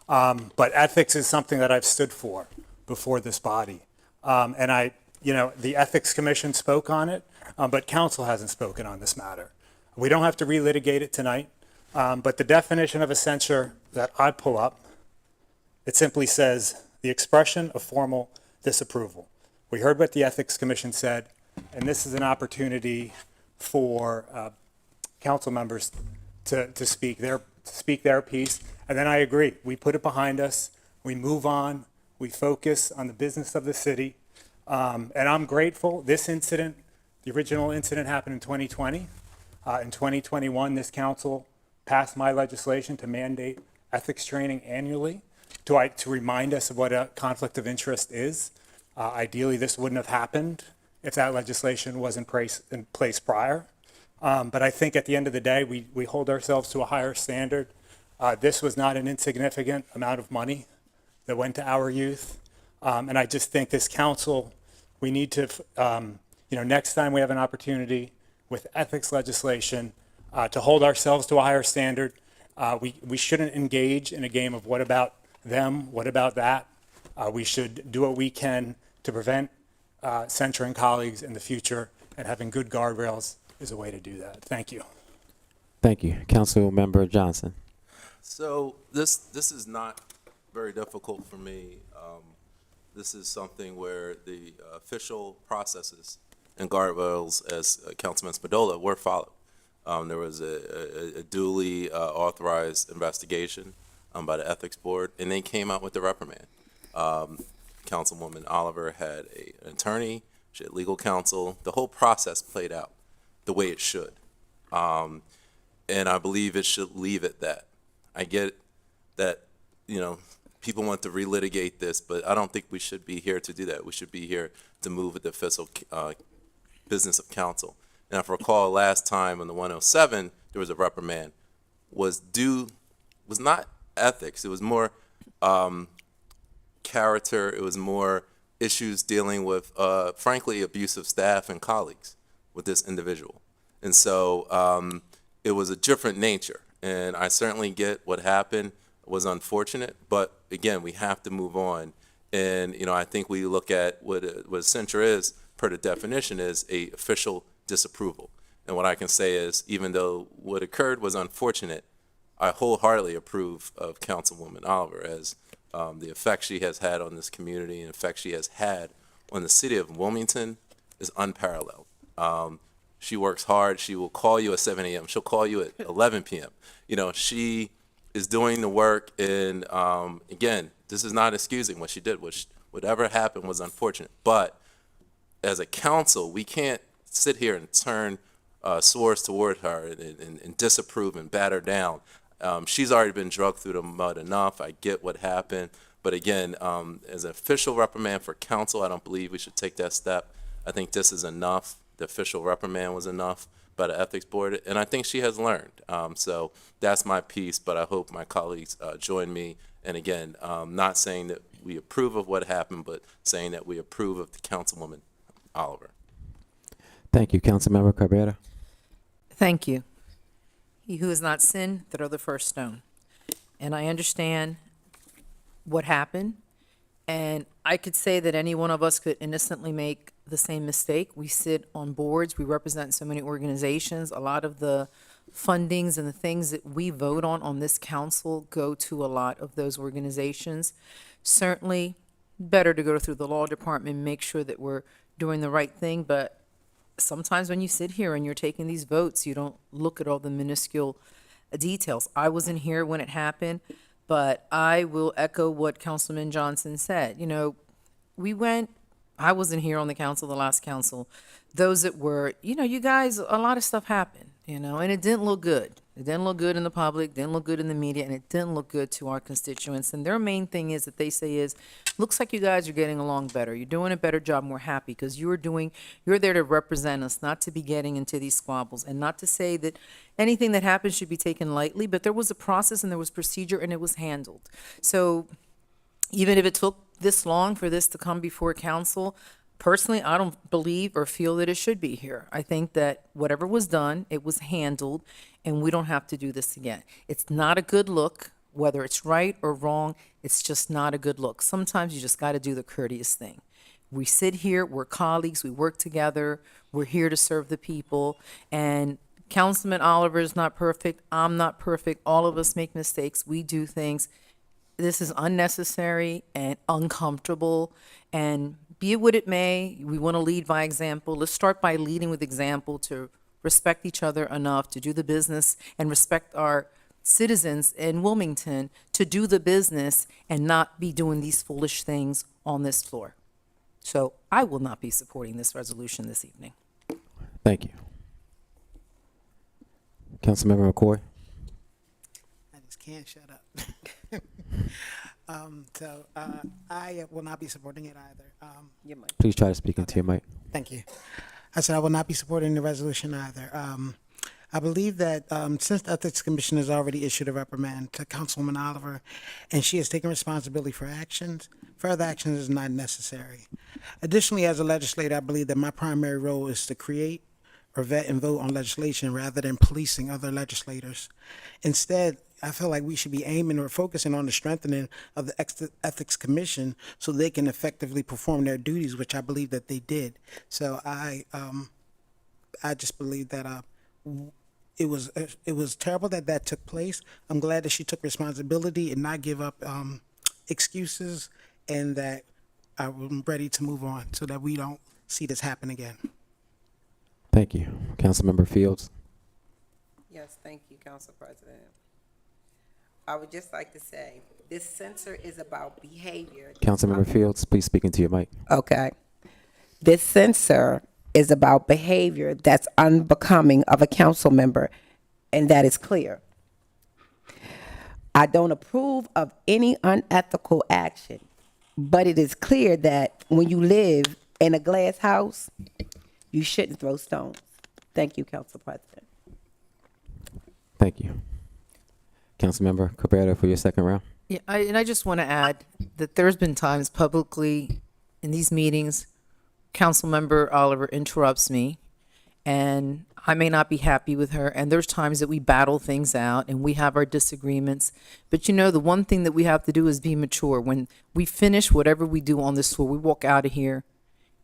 But ethics is something that I've stood for before this body. And the Ethics Commission spoke on it, but council hasn't spoken on this matter. We don't have to relitigate it tonight, but the definition of a censure that I pull up, it simply says the expression of formal disapproval. We heard what the Ethics Commission said, and this is an opportunity for council members to speak their piece. And then I agree, we put it behind us, we move on, we focus on the business of the city. And I'm grateful. This incident, the original incident, happened in 2020. In 2021, this council passed my legislation to mandate ethics training annually to remind us of what a conflict of interest is. Ideally, this wouldn't have happened if that legislation was in place prior. But I think at the end of the day, we hold ourselves to a higher standard. This was not an insignificant amount of money that went to our youth. And I just think this council, we need to, next time we have an opportunity with ethics legislation to hold ourselves to a higher standard. We shouldn't engage in a game of what about them, what about that. We should do what we can to prevent censuring colleagues in the future, and having good guardrails is a way to do that. Thank you. Thank you. Council Member Johnson. So this is not very difficult for me. This is something where the official processes and guardrails, as Councilman Spadola, were followed. There was a duly authorized investigation by the Ethics Board, and they came out with the reprimand. Councilwoman Oliver had an attorney, she had legal counsel. The whole process played out the way it should. And I believe it should leave at that. I get that, people want to relitigate this, but I don't think we should be here to do that. We should be here to move with the official business of council. And if I recall last time on the 107, there was a reprimand, was not ethics. It was more character. It was more issues dealing with, frankly, abusive staff and colleagues with this individual. And so it was a different nature. And I certainly get what happened was unfortunate, but again, we have to move on. And, I think we look at what censure is, per the definition, is a official disapproval. And what I can say is, even though what occurred was unfortunate, I wholeheartedly approve of Councilwoman Oliver as the effect she has had on this community and effect she has had on the city of Wilmington is unparalleled. She works hard. She will call you at 7 a.m. She'll call you at 11 p.m. She is doing the work. And again, this is not excusing what she did. Whatever happened was unfortunate. But as a council, we can't sit here and turn swords toward her and disapprove and bat her down. She's already been drugged through the mud enough. I get what happened. But again, as an official reprimand for council, I don't believe we should take that step. I think this is enough. The official reprimand was enough by the ethics board, and I think she has learned. So that's my piece, but I hope my colleagues join me. And again, not saying that we approve of what happened, but saying that we approve of the Councilwoman Oliver. Thank you. Councilmember Cabrera. Thank you. He who has not sinned, throw the first stone. And I understand what happened. And I could say that any one of us could innocently make the same mistake. We sit on boards, we represent so many organizations. A lot of the fundings and the things that we vote on this council go to a lot of those organizations. Certainly better to go through the law department and make sure that we're doing the right thing. But sometimes when you sit here and you're taking these votes, you don't look at all the minuscule details. I wasn't here when it happened. But I will echo what Councilman Johnson said. I wasn't here on the council, the last council. Those that were, you guys, a lot of stuff happened, and it didn't look good. It didn't look good in the public, didn't look good in the media, and it didn't look good to our constituents. And their main thing is that they say is, looks like you guys are getting along better. You're doing a better job, more happy, because you're there to represent us, not to be getting into these squabbles, and not to say that anything that happens should be taken lightly, but there was a process and there was procedure and it was handled. So even if it took this long for this to come before council, personally, I don't believe or feel that it should be here. I think that whatever was done, it was handled, and we don't have to do this again. It's not a good look, whether it's right or wrong, it's just not a good look. Sometimes you just got to do the courteous thing. We sit here, we're colleagues, we work together, we're here to serve the people, and Councilman Oliver is not perfect, I'm not perfect, all of us make mistakes, we do things. This is unnecessary and uncomfortable, and be it what it may, we want to lead by example. Let's start by leading with example to respect each other enough to do the business and respect our citizens in Wilmington to do the business and not be doing these foolish things on this floor. So I will not be supporting this resolution this evening. Thank you. Councilmember McCoy. I just can't shut up. I will not be supporting it either. Please try to speak into your mic. Thank you. I said I will not be supporting the resolution either. I believe that since the Ethics Commission has already issued a reprimand to Councilwoman Oliver, and she has taken responsibility for actions, further action is not necessary. Additionally, as a legislator, I believe that my primary role is to create or vet and vote on legislation rather than policing other legislators. Instead, I feel like we should be aiming or focusing on the strengthening of the Ethics Commission so they can effectively perform their duties, which I believe that they did. So I just believe that it was terrible that that took place. I'm glad that she took responsibility and not give up excuses, and that I'm ready to move on so that we don't see this happen again. Thank you. Councilmember Fields. Yes, thank you, Council President. I would just like to say, this censor is about behavior. Councilmember Fields, please speak into your mic. Okay. This censor is about behavior that's unbecoming of a council member, and that is clear. I don't approve of any unethical action, but it is clear that when you live in a glass house, you shouldn't throw stones. Thank you, Council President. Thank you. Councilmember Cabrera for your second round. Yeah, I just want to add that there's been times publicly in these meetings, Councilmember Oliver interrupts me, and I may not be happy with her, and there's times that we battle things out and we have our disagreements. But you know, the one thing that we have to do is be mature. When we finish whatever we do on this floor, we walk out of here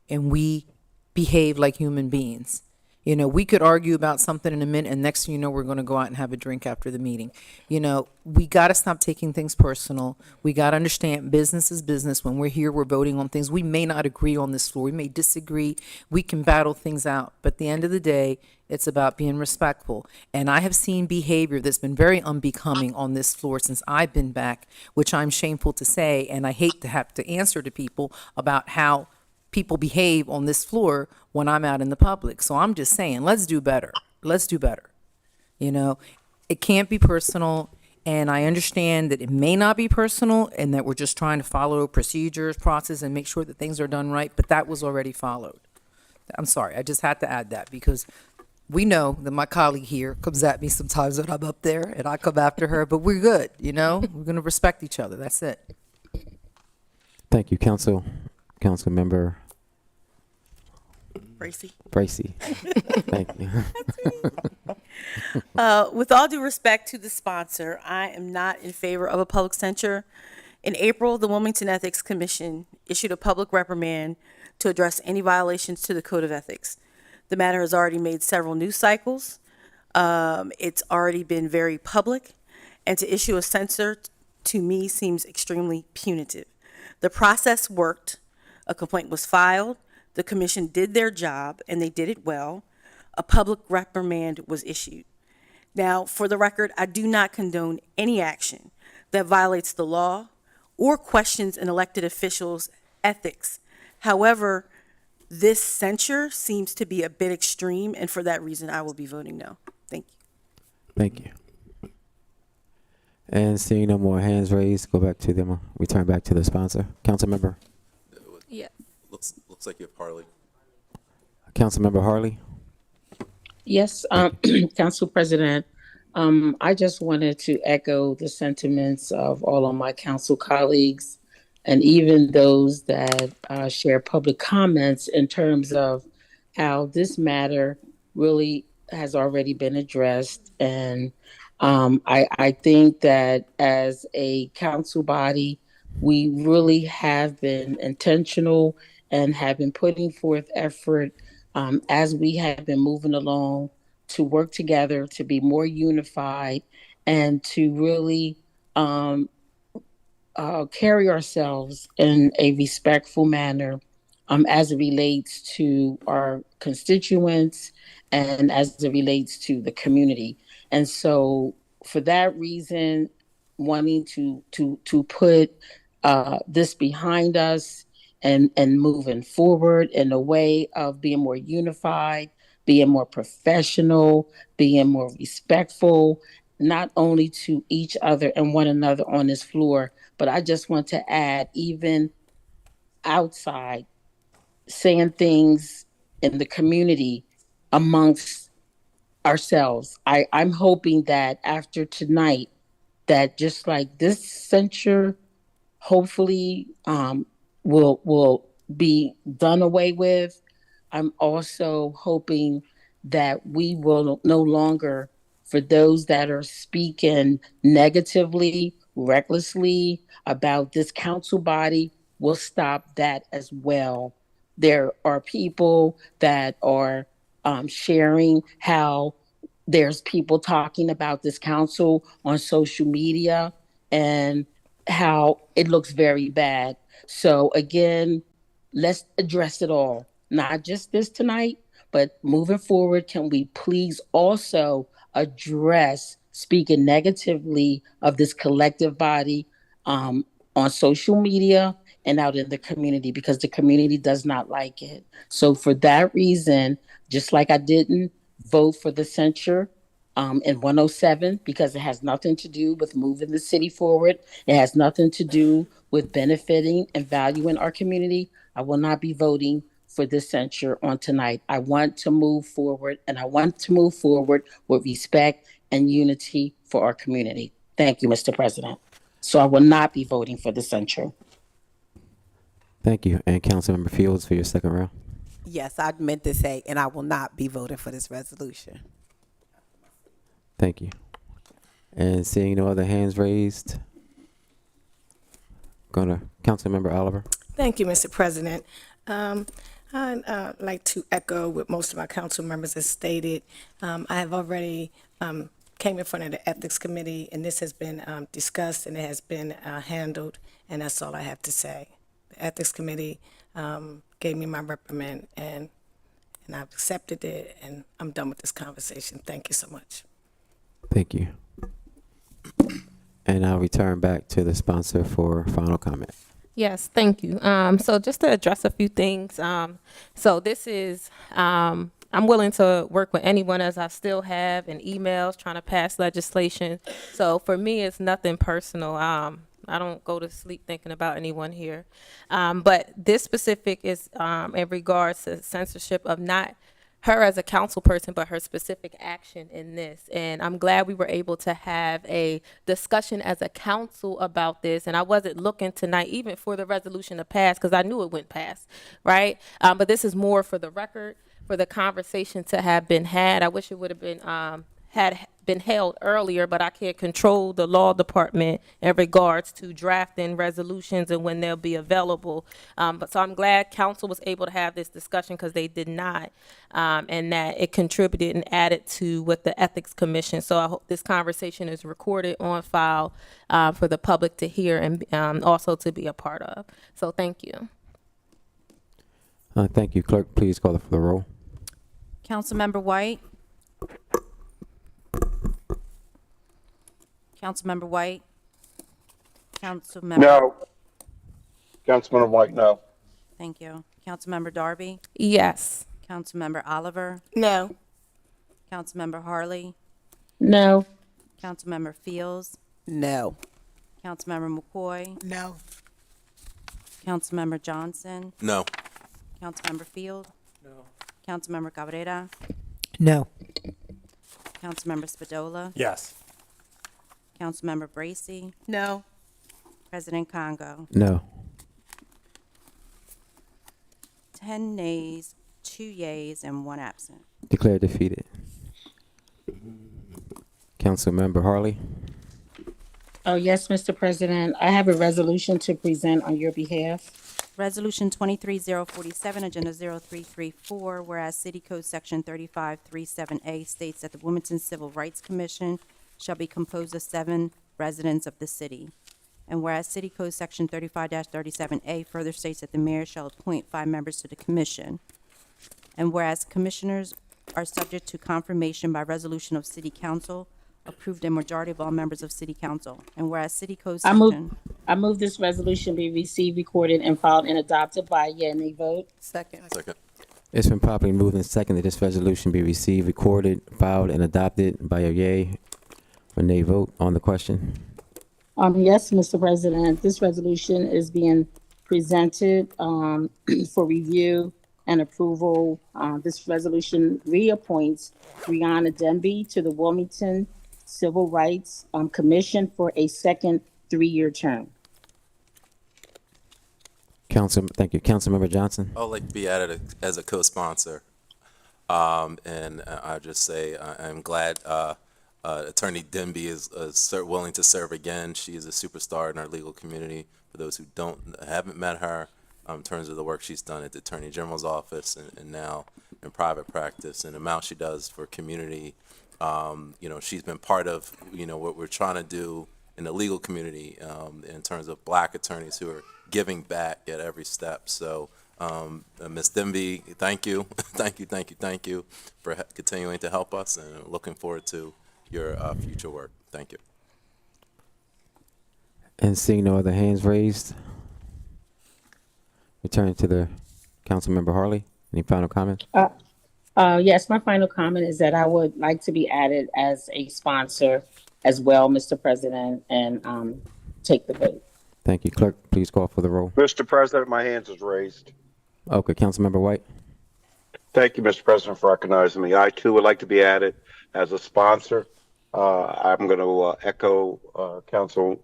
and we behave like human beings. You know, we could argue about something in a minute, and next thing you know, we're going to go out and have a drink after the meeting. You know, we got to stop taking things personal. We got to understand business is business. When we're here, we're voting on things. We may not agree on this floor. We may disagree. We can battle things out. But at the end of the day, it's about being respectful. And I have seen behavior that's been very unbecoming on this floor since I've been back, which I'm shameful to say, and I hate to have to answer to people about how people behave on this floor when I'm out in the public. So I'm just saying, let's do better. Let's do better. You know, it can't be personal. And I understand that it may not be personal and that we're just trying to follow procedures, process, and make sure that things are done right. But that was already followed. I'm sorry. I just had to add that because we know that my colleague here comes at me sometimes when I'm up there and I come after her, but we're good. You know, we're going to respect each other. That's it. Thank you, Councilmember Bracy. Thank you. With all due respect to the sponsor, I am not in favor of a public censure. In April, the Wilmington Ethics Commission issued a public reprimand to address any violations to the Code of Ethics. The matter has already made several news cycles. It's already been very public, and to issue a censure to me seems extremely punitive. The process worked. A complaint was filed. The commission did their job, and they did it well. A public reprimand was issued. Now, for the record, I do not condone any action that violates the law or questions an elected official's ethics. However, this censure seems to be a bit extreme, and for that reason, I will be voting no. Thank you. Thank you. And seeing no more hands raised, return back to the sponsor. Councilmember. Yeah. Looks like you have Harley. Councilmember Harley. Yes, Council President, I just wanted to echo the sentiments of all of my council colleagues and even those that share public comments in terms of how this matter really has already been addressed. And I think that as a council body, we really have been intentional and have been putting forth effort as we have been moving along to work together, to be more unified, and to really carry ourselves in a respectful manner as it relates to our constituents and as it relates to the community. And so for that reason, wanting to put this behind us and moving forward in a way of being more unified, being more professional, being more respectful, not only to each other and one another on this floor, but I just want to add, even outside, saying things in the community amongst ourselves. I'm hoping that after tonight, that just like this censure, hopefully will be done away with. I'm also hoping that we will no longer for those that are speaking negatively, recklessly about this council body, we'll stop that as well. There are people that are sharing how there's people talking about this council on social media and how it looks very bad. So again, let's address it all, not just this tonight, but moving forward, can we please also address speaking negatively of this collective body on social media and out in the community, because the community does not like it. So for that reason, just like I didn't vote for the censure in 107, because it has nothing to do with moving the city forward. It has nothing to do with benefiting and valuing our community. I will not be voting for this censure on tonight. I want to move forward, and I want to move forward with respect and unity for our community. Thank you, Mr. President. So I will not be voting for the censure. Thank you. And Councilmember Fields for your second round. Yes, I meant to say, and I will not be voting for this resolution. Thank you. And seeing no other hands raised, going to Councilmember Oliver. Thank you, Mr. President. I'd like to echo what most of my council members have stated. I have already came in front of the Ethics Committee, and this has been discussed and it has been handled, and that's all I have to say. The Ethics Committee gave me my reprimand, and I've accepted it, and I'm done with this conversation. Thank you so much. Thank you. And I'll return back to the sponsor for final comment. Yes, thank you. So just to address a few things. So this is, I'm willing to work with anyone, as I still have in emails trying to pass legislation. So for me, it's nothing personal. I don't go to sleep thinking about anyone here. But this specific is in regards to censorship of not her as a council person, but her specific action in this. And I'm glad we were able to have a discussion as a council about this. And I wasn't looking tonight even for the resolution to pass, because I knew it went past, right? But this is more for the record, for the conversation to have been had. I wish it would have been had been held earlier, but I can't control the law department in regards to drafting resolutions and when they'll be available. But so I'm glad council was able to have this discussion, because they did not, and that it contributed and added to what the Ethics Commission. So I hope this conversation is recorded on file for the public to hear and also to be a part of. So thank you. Thank you. Clerk, please call for the roll. Councilmember White. Councilmember White. Councilmember. No. Councilmember White, no. Thank you. Councilmember Darby. Yes. Councilmember Oliver. No. Councilmember Harley. No. Councilmember Fields. No. Councilmember McCoy. No. Councilmember Johnson. No. Councilmember Field. No. Councilmember Cabrera. No. Councilmember Spadola. Yes. Councilmember Bracy. No. President Congo. No. 10 nays, 2 yeas, and 1 absent. Declare defeated. Councilmember Harley. Oh, yes, Mr. President. I have a resolution to present on your behalf. Resolution 23047, Agenda 0334, whereas City Code Section 3537A states that the Wilmington Civil Rights Commission shall be composed of 7 residents of the city. And whereas City Code Section 35-37A further states that the mayor shall appoint 5 members to the commission. And whereas commissioners are subject to confirmation by resolution of City Council, approved a majority of all members of City Council. And whereas City Code Section... I move this resolution be received, recorded, and filed and adopted by a yea and nay vote. Second. Second. It's been properly moved and seconded that this resolution be received, recorded, filed, and adopted by a yea or nay vote on the question. Yes, Mr. President, this resolution is being presented for review and approval. This resolution reappoints Brianna Denby to the Wilmington Civil Rights Commission for a second 3-year term. Thank you. Councilmember Johnson. I would like to be added as a co-sponsor. And I'll just say I'm glad Attorney Denby is willing to serve again. She is a superstar in our legal community. For those who haven't met her, in terms of the work she's done at the Attorney General's office and now in private practice, and the amount she does for community. She's been part of what we're trying to do in the legal community in terms of Black attorneys who are giving back at every step. So, Ms. Denby, thank you, thank you for continuing to help us, and looking forward to your future work. Thank you. And seeing no other hands raised, return to the Councilmember Harley. Any final comments? Yes, my final comment is that I would like to be added as a sponsor as well, Mr. President, and take the vote. Thank you. Clerk, please call for the roll. Mr. President, my hands is raised. Okay, Councilmember White. Thank you, Mr. President, for recognizing me. I too would like to be added as a sponsor. I'm going to echo Councilman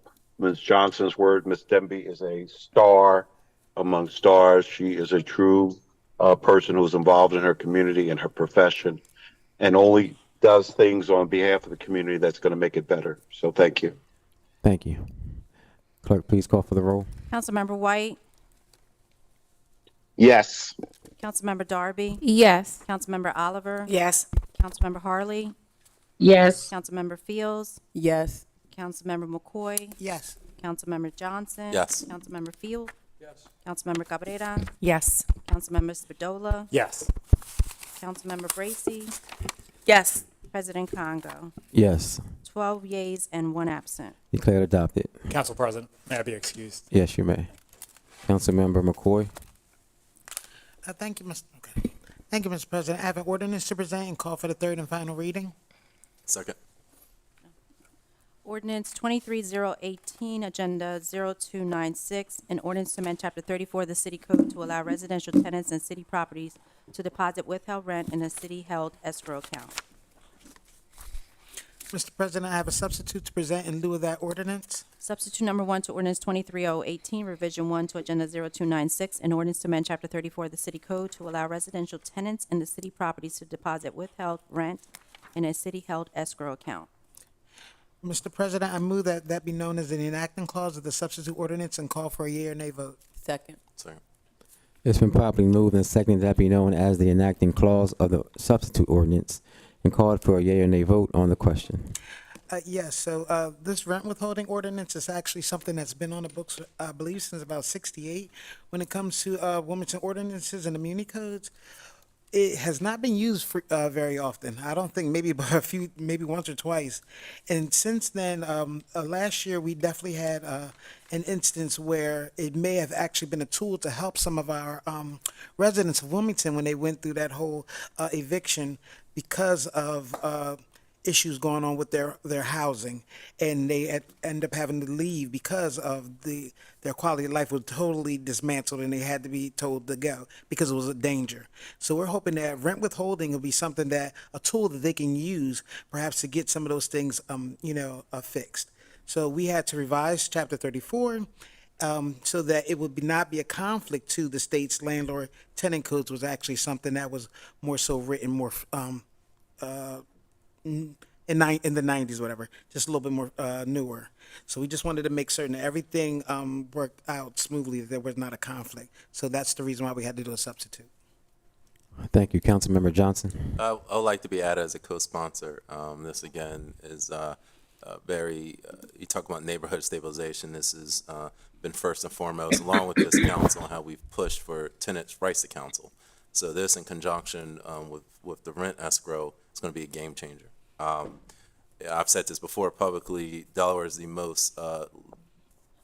Johnson's word. Ms. Denby is a star among stars. She is a true person who's involved in her community and her profession, and only does things on behalf of the community that's going to make it better. So thank you. Thank you. Clerk, please call for the roll. Councilmember White, Yes. Councilmember Darby, Yes. Councilmember Oliver, Yes. Councilmember Harley, Yes. Councilmember Fields, Yes. Councilmember McCoy, Yes. Councilmember Johnson. Yes. Councilmember Field. Yes. Councilmember Cabrera, Yes. Councilmember Spadola, Yes. Councilmember Bracy, Yes. President Congo. Yes. 12 yeas and 1 absent. Declared adopted. Council President, may I be excused? Yes, you may. Councilmember McCoy. Thank you, Mr. Okay. Thank you, Mr. President. I have an ordinance to present and call for the third and final reading. Second. Ordinance 23018, Agenda 0296, an ordinance to amend Chapter 34 of the City Code to allow residential tenants and city properties to deposit withheld rent in a city-held escrow account. Mr. President, I have a substitute to present in lieu of that ordinance. Substitute number 1 to ordinance 23018, revision 1 to agenda 0296, an ordinance to amend chapter 34 of the city code to allow residential tenants in the city properties to deposit withheld rent in a city-held escrow account. Mr. President, I move that that be known as the enacting clause of the substitute ordinance and call for a yea or nay vote. Second. Second. It's been properly moved and seconded that be known as the enacting clause of the substitute ordinance and called for a yea or nay vote on the question. Yes, so this rent withholding ordinance is actually something that's been on the books, I believe, since about '68. When it comes to Wilmington ordinances and the muni codes, it has not been used for, very often. I don't think, maybe but a few, maybe once or twice. And since then, last year we definitely had an instance where it may have actually been a tool to help some of our residents of Wilmington when they went through that whole eviction because of issues going on with their housing, and they end up having to leave because of their quality of life was totally dismantled, and they had to be told to go because it was a danger. So we're hoping that rent withholding will be something that a tool that they can use, perhaps to get some of those things, fixed. So we had to revise Chapter 34. So that it would not be a conflict to the state's landlord tenant codes was actually something that was more so written more in the 90s, whatever, just a little bit more newer. So we just wanted to make certain that everything worked out smoothly, that there was not a conflict. So that's the reason why we had to do a substitute. Thank you, Councilmember Johnson. I would like to be added as a co-sponsor. This again is very. You talk about neighborhood stabilization. This has been first and foremost, along with this council, how we've pushed for tenants' rights to counsel. So this, in conjunction with the rent escrow, is going to be a game changer. I've said this before publicly. Delaware is the most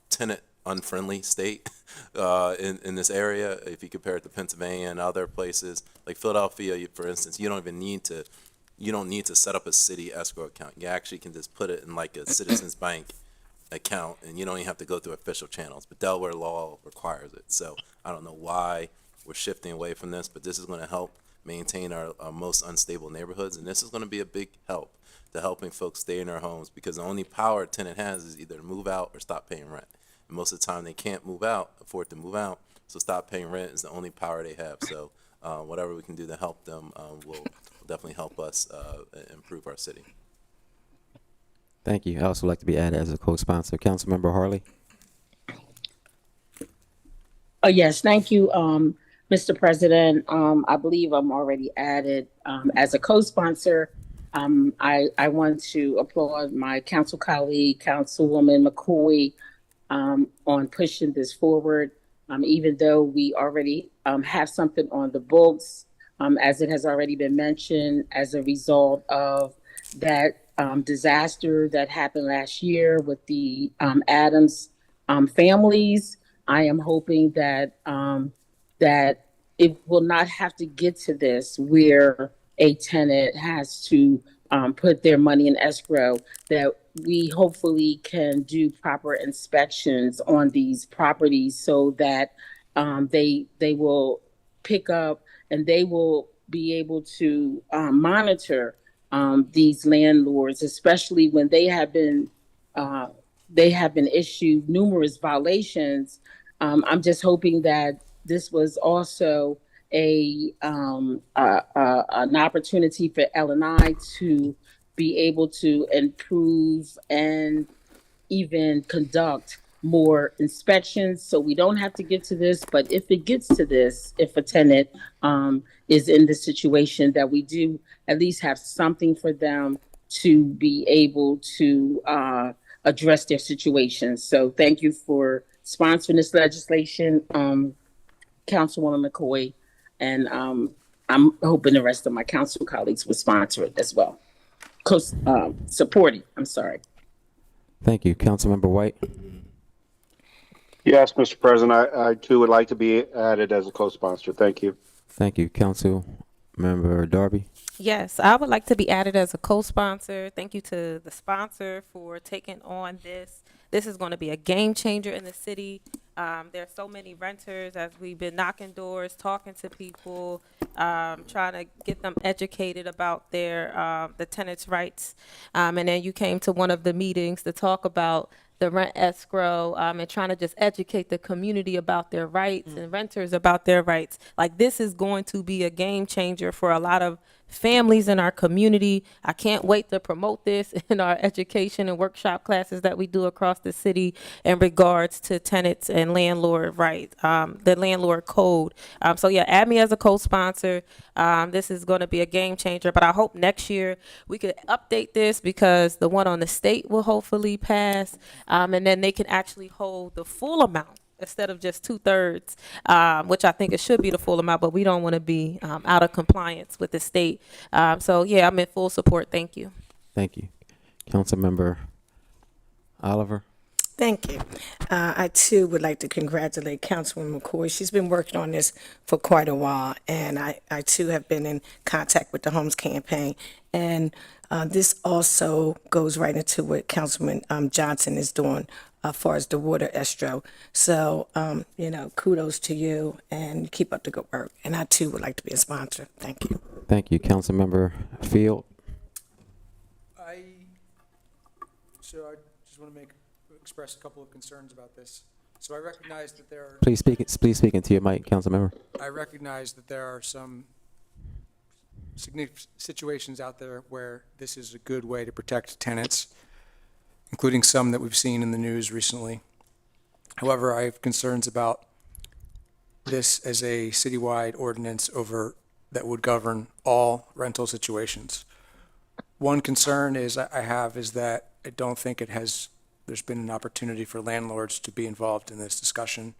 tenant unfriendly state in this area. If you compare it to Pennsylvania and other places like Philadelphia, for instance, you don't need to set up a city escrow account. You actually can just put it in like a Citizens Bank account, and you don't even have to go through official channels. But Delaware law requires it. So I don't know why we're shifting away from this, but this is going to help maintain our most unstable neighborhoods, and this is going to be a big help to helping folks stay in their homes, because the only power a tenant has is either to move out or stop paying rent. And most of the time they can't afford to move out, so stop paying rent is the only power they have. So whatever we can do to help them will definitely help us improve our city. Thank you. I also like to be added as a co-sponsor. Councilmember Harley. Yes, thank you, Mr. President. I believe I'm already added as a co-sponsor. I want to applaud my council colleague, Councilwoman McCoy, on pushing this forward. Even though we already have something on the books, as it has already been mentioned, as a result of that disaster that happened last year with the Adams families. I am hoping that that it will not have to get to this where a tenant has to put their money in escrow. That we hopefully can do proper inspections on these properties so that they will pick up and they will be able to monitor these landlords, especially when they have been issued numerous violations. I'm just hoping that this was also an opportunity for L&I to be able to improve and even conduct more inspections, so we don't have to get to this. But if it gets to this, if a tenant is in this situation, that we do at least have something for them to be able to address their situation. So thank you for sponsoring this legislation, Councilwoman McCoy, and I'm hoping the rest of my council colleagues will sponsor it as well. Support it, I'm sorry. Thank you. Councilmember White. Yes, Mr. President, I too would like to be added as a co-sponsor. Thank you. Thank you. Councilmember Darby. Yes, I would like to be added as a co-sponsor. Thank you to the sponsor for taking on this. This is going to be a game changer in the city. There are so many renters as we've been knocking doors, talking to people, trying to get them educated about their the tenants' rights. And then you came to one of the meetings to talk about the rent escrow and trying to just educate the community about their rights and renters about their rights. Like, this is going to be a game changer for a lot of families in our community. I can't wait to promote this in our education and workshop classes that we do across the city in regards to tenants and landlord rights, the landlord code. So yeah, add me as a co-sponsor. This is going to be a game changer, but I hope next year we could update this, because the one on the state will hopefully pass, and then they can actually hold the full amount instead of just 2/3, which I think it should be the full amount, but we don't want to be out of compliance with the state. So yeah, I'm in full support. Thank you. Thank you. Councilmember Oliver. Thank you. I too would like to congratulate Councilwoman McCoy. She's been working on this for quite a while, and I too have been in contact with the Homes Campaign. And this also goes right into what Councilman Johnson is doing as far as the water escrow. So, kudos to you, and keep up the good work. And I too would like to be a sponsor. Thank you. Thank you. Councilmember Field. I just want to express a couple of concerns about this. So I recognize that there are. Please speak into your mic, Councilmember. I recognize that there are some significant situations out there where this is a good way to protect tenants, including some that we've seen in the news recently. However, I have concerns about this as a citywide ordinance that would govern all rental situations. One concern is that I don't think there's been an opportunity for landlords to be involved in this discussion,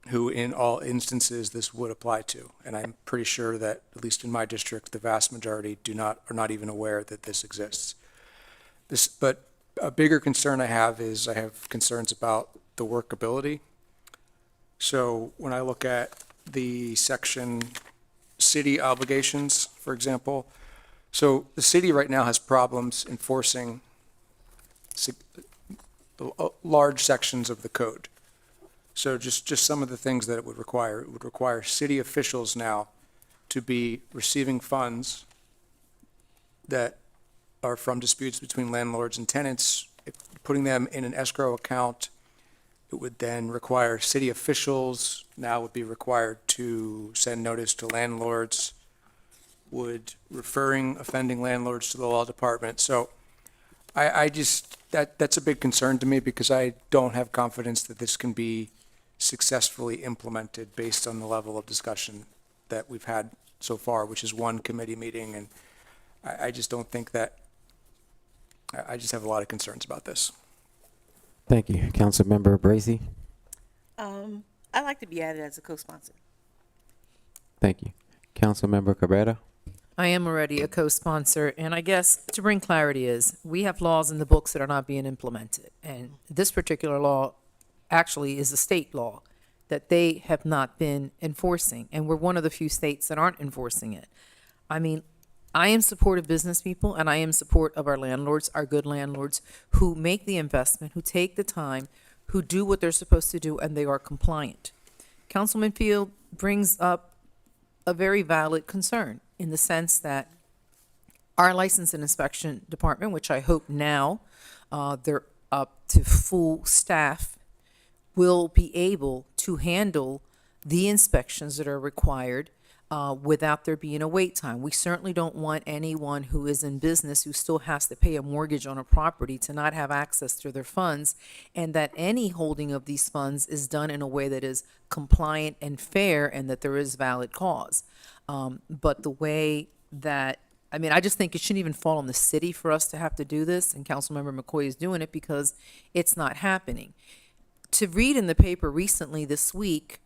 who in all instances this would apply to. And I'm pretty sure that, at least in my district, the vast majority are not even aware that this exists. But a bigger concern I have concerns about the workability. So when I look at the section city obligations, for example, so the city right now has problems enforcing large sections of the code. So just some of the things that it would require city officials now to be receiving funds that are from disputes between landlords and tenants, putting them in an escrow account. It would then require city officials now would be required to send notice to landlords, referring offending landlords to the law department. So I just, that's a big concern to me because I don't have confidence that this can be successfully implemented based on the level of discussion that we've had so far, which is one committee meeting. And I just don't think that, I just have a lot of concerns about this. Thank you. Councilmember Bracy. I'd like to be added as a co-sponsor. Thank you. Councilmember Cabrera. I am already a co-sponsor, and I guess to bring clarity is, we have laws in the books that are not being implemented, and this particular law actually is a state law that they have not been enforcing, and we're one of the few states that aren't enforcing it. I mean, I am support of business people, and I am support of our landlords, our good landlords, who make the investment, who take the time, who do what they're supposed to do, and they are compliant. Councilman Field brings up a very valid concern in the sense that our license and inspection department, which I hope now they're up to full staff, will be able to handle the inspections that are required without there being a wait time. We certainly don't want anyone who is in business who still has to pay a mortgage on a property to not have access to their funds, and that any holding of these funds is done in a way that is compliant and fair and that there is valid cause. But the way that, I mean, I just think it shouldn't even fall on the city for us to have to do this, and Councilmember McCoy is doing it because it's not happening. To read in the paper recently this week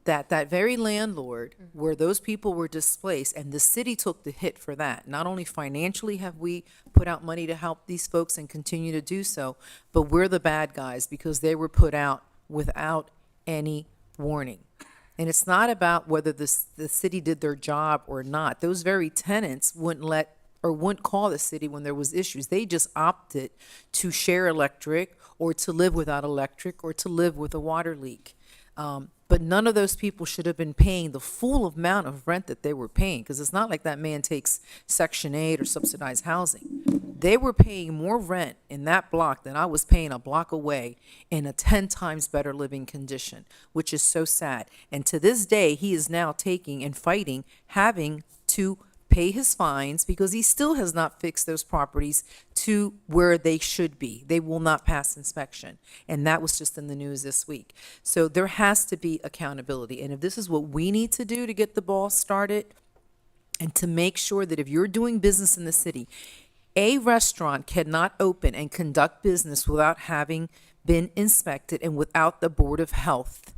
that that very landlord where those people were displaced, and the city took the hit for that. Not only financially have we put out money to help these folks and continue to do so, but we're the bad guys because they were put out without any warning. And it's not about whether the city did their job or not. Those very tenants wouldn't call the city when there was issues. They just opted to share electric or to live without electric or to live with a water leak. But none of those people should have been paying the full amount of rent that they were paying, because it's not like that man takes Section 8 or subsidized housing. They were paying more rent in that block than I was paying a block away in a 10 times better living condition, which is so sad. And to this day, he is now taking and fighting, having to pay his fines because he still has not fixed those properties to where they should be. They will not pass inspection. And that was just in the news this week. So there has to be accountability. And if this is what we need to do to get the ball started and to make sure that if you're doing business in the city, a restaurant cannot open and conduct business without having been inspected and without the Board of Health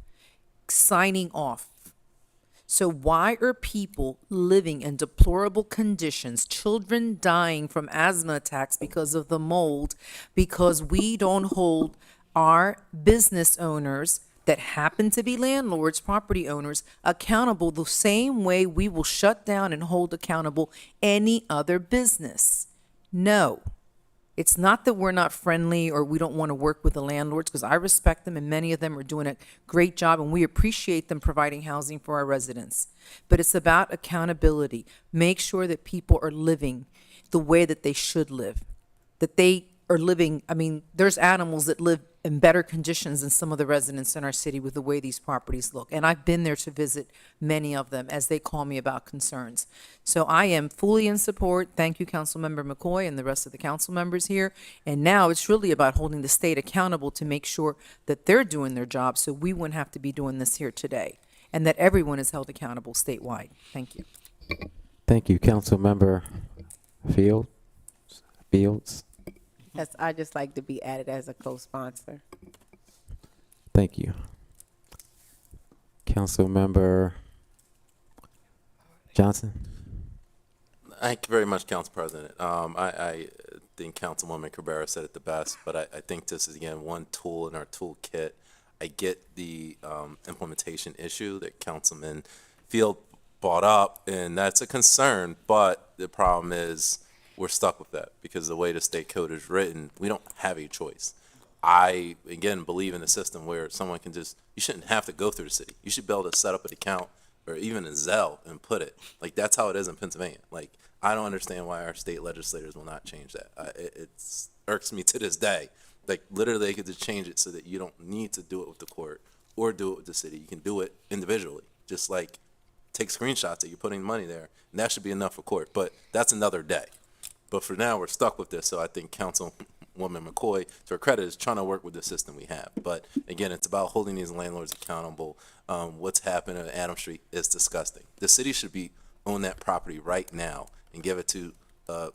signing off. So why are people living in deplorable conditions, children dying from asthma attacks because of the mold, because we don't hold our business owners that happen to be landlords, property owners, accountable the same way we will shut down and hold accountable any other business? No. It's not that we're not friendly or we don't want to work with the landlords, because I respect them and many of them are doing a great job and we appreciate them providing housing for our residents. But it's about accountability. Make sure that people are living the way that they should live, that they are living. I mean, there's animals that live in better conditions than some of the residents in our city with the way these properties look. And I've been there to visit many of them as they call me about concerns. So I am fully in support. Thank you, Councilmember McCoy and the rest of the council members here. And now it's really about holding the state accountable to make sure that they're doing their job so we wouldn't have to be doing this here today, and that everyone is held accountable statewide. Thank you. Thank you, Councilmember Fields. Yes, I'd just like to be added as a co-sponsor. Thank you. Councilmember Johnson. Thank you very much, Council President. I think Councilwoman Cabrera said it the best, but I think this is, again, one tool in our toolkit. I get the implementation issue that Councilman Field brought up, and that's a concern, but the problem is we're stuck with that because the way the state code is written, we don't have a choice. I, again, believe in a system where someone can just, you shouldn't have to go through the city. You should be able to set up an account or even a Zelle and put it. Like, that's how it is in Pennsylvania. Like, I don't understand why our state legislators will not change that. It irks me to this day. Like, literally, they could just change it so that you don't need to do it with the court or do it with the city. You can do it individually. Just like take screenshots that you're putting money there, and that should be enough for court. But that's another day. But for now, we're stuck with this, so I think Councilman Councilwoman McCoy, to her credit, is trying to work with the system we have. But again, it's about holding these landlords accountable. What's happening at Adams Street is disgusting. The city should be own that property right now and give it to a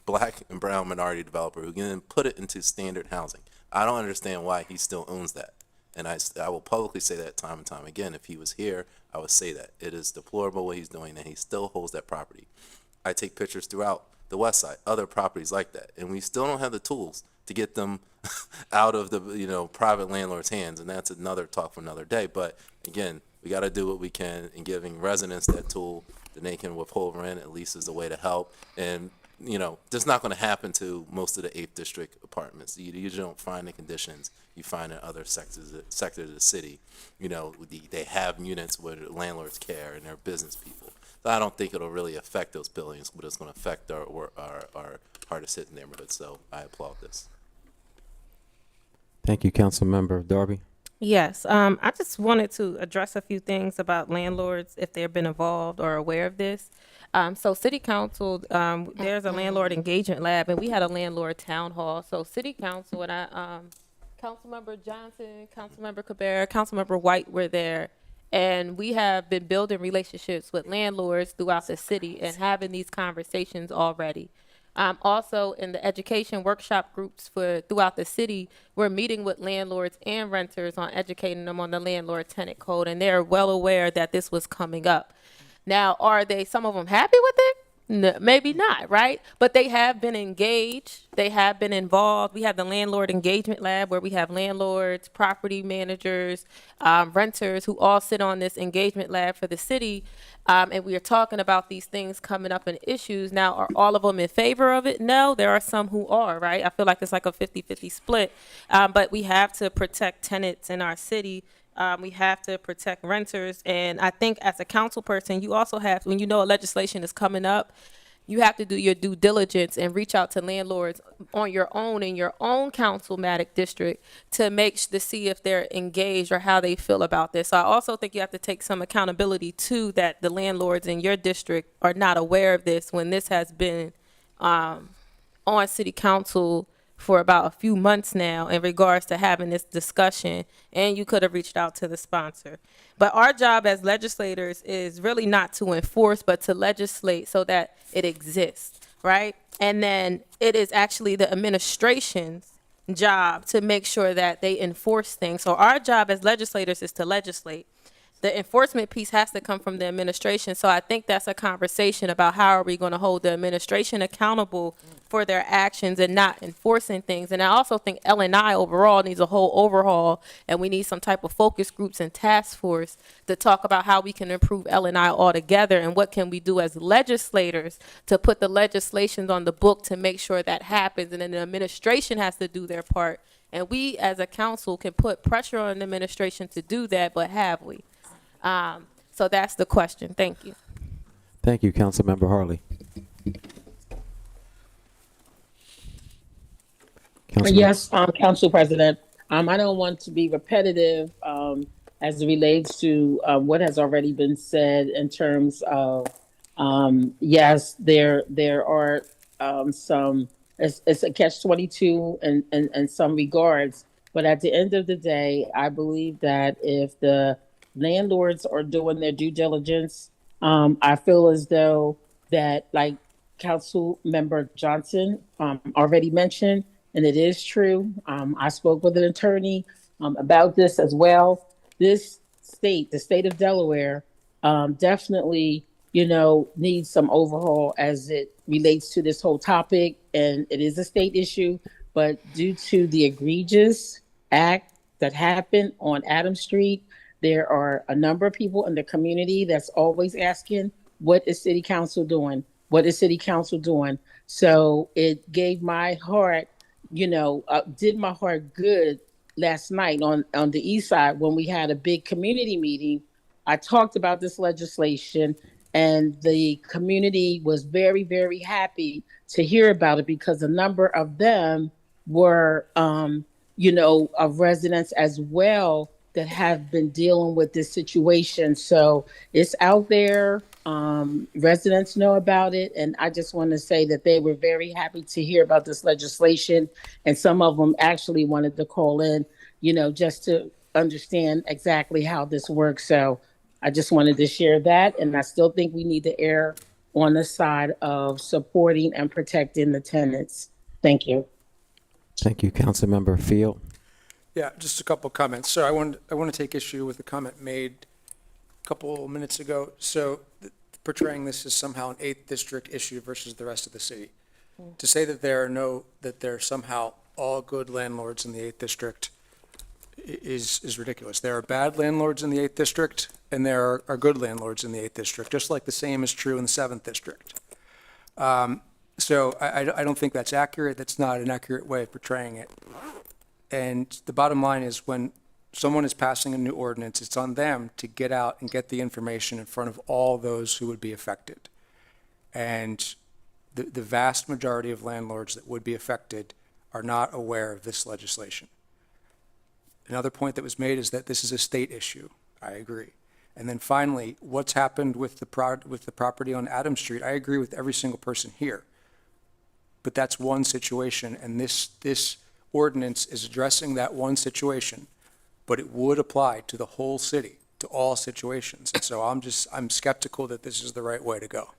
black and brown minority developer who can then put it into standard housing. I don't understand why he still owns that. And I will publicly say that time and time again. If he was here, I would say that. It is deplorable what he's doing, and he still holds that property. I take pictures throughout the West Side, other properties like that, and we still don't have the tools to get them out of the private landlord's hands, and that's another talk for another day. But again, we got to do what we can in giving residents that tool, that they can withhold rent at least as a way to help. And that's not going to happen to most of the 8th District apartments. You usually don't find the conditions you find in other sectors of the city. They have units where landlords care and they're business people. So I don't think it'll really affect those buildings, but it's going to affect our hardest hit neighborhoods. So I applaud this. Thank you, Councilmember Darby. Yes, I just wanted to address a few things about landlords, if they've been involved or aware of this. So City Council, there's a landlord engagement lab, and we had a landlord town hall. So City Council and Councilmember Johnson, Councilmember Cabrera, Councilmember White were there, and we have been building relationships with landlords throughout the city and having these conversations already. Also, in the education workshop groups throughout the city, we're meeting with landlords and renters on educating them on the landlord tenant code, and they're well aware that this was coming up. Now, are some of them happy with it? No, maybe not, right? But they have been engaged. They have been involved. We have the Landlord Engagement Lab where we have landlords, property managers, renters who all sit on this engagement lab for the city. And we are talking about these things coming up and issues. Now, are all of them in favor of it? No, there are some who are, right? I feel like it's like a 50-50 split. But we have to protect tenants in our city. We have to protect renters. And I think as a council person, you also have, when you know a legislation is coming up, you have to do your due diligence and reach out to landlords on your own in your own councilmatic district to see if they're engaged or how they feel about this. So I also think you have to take some accountability too, that the landlords in your district are not aware of this when this has been on city council for about a few months now in regards to having this discussion, and you could have reached out to the sponsor. But our job as legislators is really not to enforce, but to legislate so that it exists, right? And then it is actually the administration's job to make sure that they enforce things. So our job as legislators is to legislate. The enforcement piece has to come from the administration. So I think that's a conversation about how are we going to hold the administration accountable for their actions and not enforcing things. And I also think L&I overall needs a whole overhaul, and we need some type of focus groups and task force to talk about how we can improve L&I altogether and what can we do as legislators to put the legislations on the book to make sure that happens. And then the administration has to do their part. And we as a council can put pressure on the administration to do that, but have we? So that's the question. Thank you. Thank you, Councilmember Harley. Yes, Council President. I don't want to be repetitive as it relates to what has already been said in terms of yes, there are some. It's a catch-22 in some regards, but at the end of the day, I believe that if the landlords are doing their due diligence, I feel as though that, like Council Member Johnson already mentioned, and it is true. I spoke with an attorney about this as well. This state, the state of Delaware, definitely, needs some overhaul as it relates to this whole topic. And it is a state issue, but due to the egregious act that happened on Adams Street, there are a number of people in the community that's always asking, what is City Council doing? What is City Council doing? So it gave my heart, did my heart good last night on the east side when we had a big community meeting. I talked about this legislation, and the community was very, very happy to hear about it because a number of them were, of residents as well that have been dealing with this situation. So it's out there. Residents know about it. And I just want to say that they were very happy to hear about this legislation. And some of them actually wanted to call in, just to understand exactly how this works. So I just wanted to share that. And I still think we need to err on the side of supporting and protecting the tenants. Thank you. Thank you, Councilmember Field. Yeah, just a couple of comments. So I want to take issue with the comment made a couple minutes ago. So portraying this as somehow an 8th district issue versus the rest of the city. To say that there are somehow all good landlords in the 8th district is ridiculous. There are bad landlords in the 8th district, and there are good landlords in the 8th district, just like the same is true in the 7th district. So I don't think that's accurate. That's not an accurate way of portraying it. And the bottom line is, when someone is passing a new ordinance, it's on them to get out and get the information in front of all those who would be affected. And the vast majority of landlords that would be affected are not aware of this legislation. Another point that was made is that this is a state issue. I agree. And then finally, what's happened with the property on Adams Street? I agree with every single person here. But that's one situation, and this ordinance is addressing that one situation, but it would apply to the whole city, to all situations. And so I'm skeptical that this is the right way to go.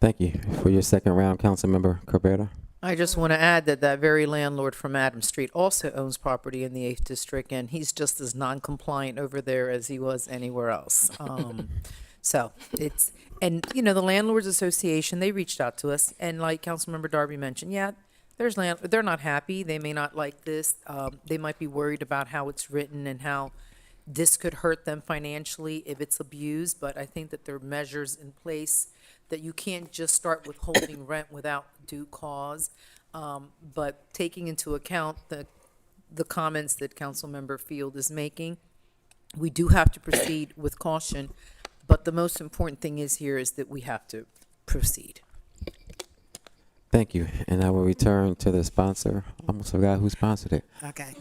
Thank you. For your second round, Councilmember Cabrera. I just want to add that that very landlord from Adams Street also owns property in the 8th District, and he's just as non-compliant over there as he was anywhere else. So it's, and the Landlords Association, they reached out to us, and like Councilmember Darby mentioned, yeah, they're not happy. They may not like this. They might be worried about how it's written and how this could hurt them financially if it's abused, but I think that there are measures in place that you can't just start withholding rent without due cause. But taking into account the comments that Councilmember Field is making, we do have to proceed with caution, but the most important thing is that we have to proceed. Thank you. And I will return to the sponsor. Almost forgot who sponsored it. Okay.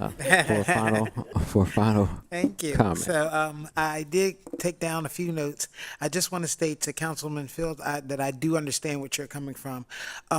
For a final Thank you. comment. So I did take down a few notes. I just want to state to Councilman Field that I do understand what you're coming from.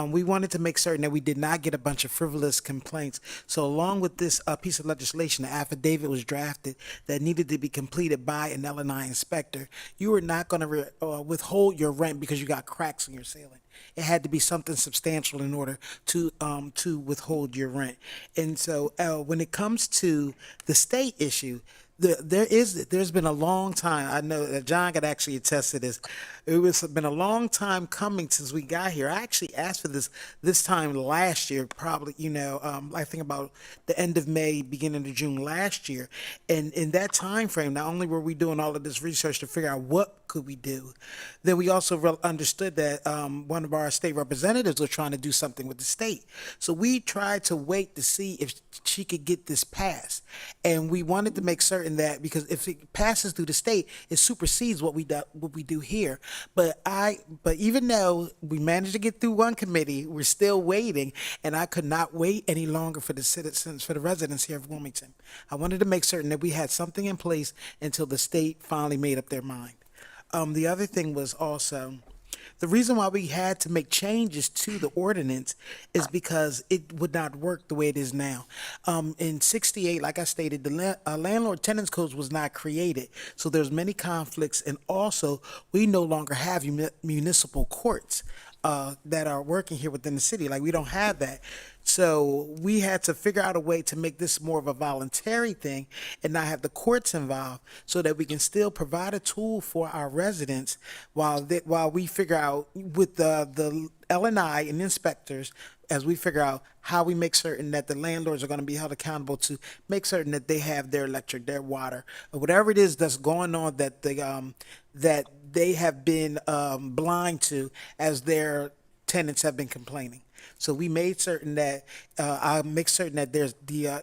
We wanted to make certain that we did not get a bunch of frivolous complaints. So along with this piece of legislation, the affidavit was drafted that needed to be completed by an L&I inspector. You were not going to withhold your rent because you got cracks in your ceiling. It had to be something substantial in order to withhold your rent. And so when it comes to the state issue, there's been a long time. I know that John could actually attest to this. It's been a long time coming since we got here. I actually asked for this time last year, probably, I think about the end of May, beginning of June last year. And in that time frame, not only were we doing all of this research to figure out what could we do, then we also understood that one of our state representatives was trying to do something with the state. So we tried to wait to see if she could get this passed. And we wanted to make certain that, because if it passes through the state, it supersedes what we do here. But even though we managed to get through one committee, we're still waiting, and I could not wait any longer for the citizens, for the residents here of Wilmington. I wanted to make certain that we had something in place until the state finally made up their mind. The other thing was also, the reason why we had to make changes to the ordinance is because it would not work the way it is now. In 68, like I stated, the landlord tenants codes was not created. So there's many conflicts, and also we no longer have municipal courts that are working here within the city. Like, we don't have that. So we had to figure out a way to make this more of a voluntary thing and not have the courts involved, so that we can still provide a tool for our residents while we figure out with the L&I and inspectors, as we figure out how we make certain that the landlords are going to be held accountable to make certain that they have their electric, their water, or whatever it is that's going on that they have been blind to as their tenants have been complaining. So we made certain that I make certain that there's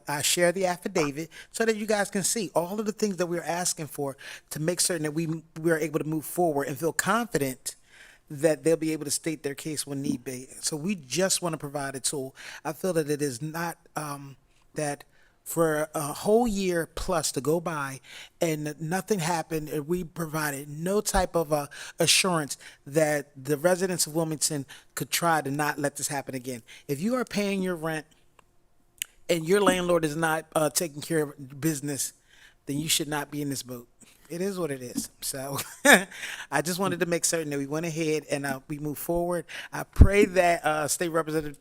I share the affidavit so that you guys can see all of the things that we're asking for to make certain that we are able to move forward and feel confident that they'll be able to state their case when need be. So we just want to provide a tool. I feel that it is not that for a whole year plus to go by and nothing happened, and we provided no type of assurance that the residents of Wilmington could try to not let this happen again. If you are paying your rent and your landlord is not taking care of business, then you should not be in this boat. It is what it is. So I just wanted to make certain that we went ahead and we move forward. I pray that State Representative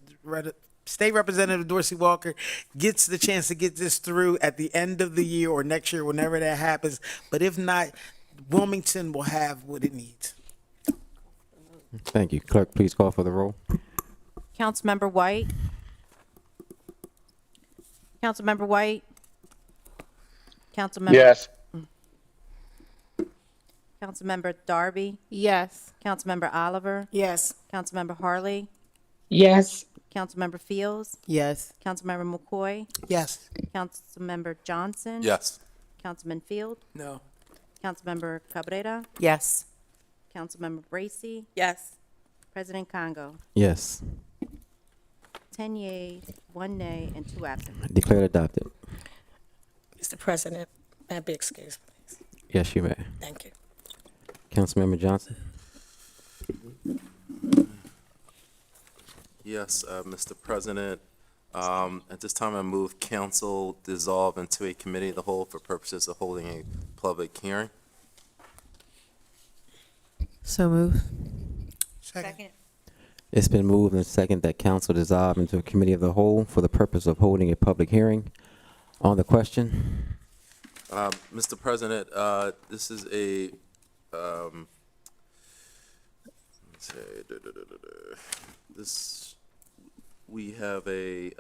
Dorsey Walker gets the chance to get this through at the end of the year or next year, whenever that happens. But if not, Wilmington will have what it needs. Thank you. Clerk, please call for the roll. Councilmember White. Councilmember White. Councilmember. Yes. Councilmember Darby. Yes. Councilmember Oliver. Yes. Councilmember Harley. Yes. Councilmember Fields. Yes. Councilmember McCoy. Yes. Councilmember Johnson. Yes. Councilman Field. No. Councilmember Cabrera. Yes. Councilmember Bracy. Yes. President Congo. Yes. 10 yeas, 1 nay, and 2 absent. Declared adopted. Mr. President, may I be excused, please? Yes, you may. Thank you. Councilmember Johnson. Yes, Mr. President. At this time, I move council dissolve into a committee of the whole for purposes of holding a public hearing. So move. Second. It's been moved and second that council dissolve into a committee of the whole for the purpose of holding a public hearing on the question. Mr. President, this is a, let's say, this, we have a,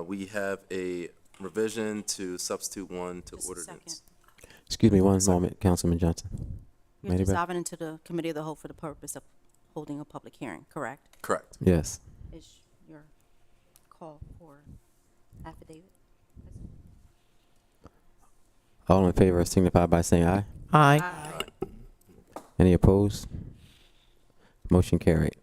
we have a revision to substitute 1 to Just a ordinance. Excuse me one moment, Councilman Johnson. You're Lady Beth? dissolving into the committee of the whole for the purpose of holding a public hearing, correct? Correct. Yes. Is your call for affidavit? All in favor signify by saying aye. Aye. Any opposed? Motion carried.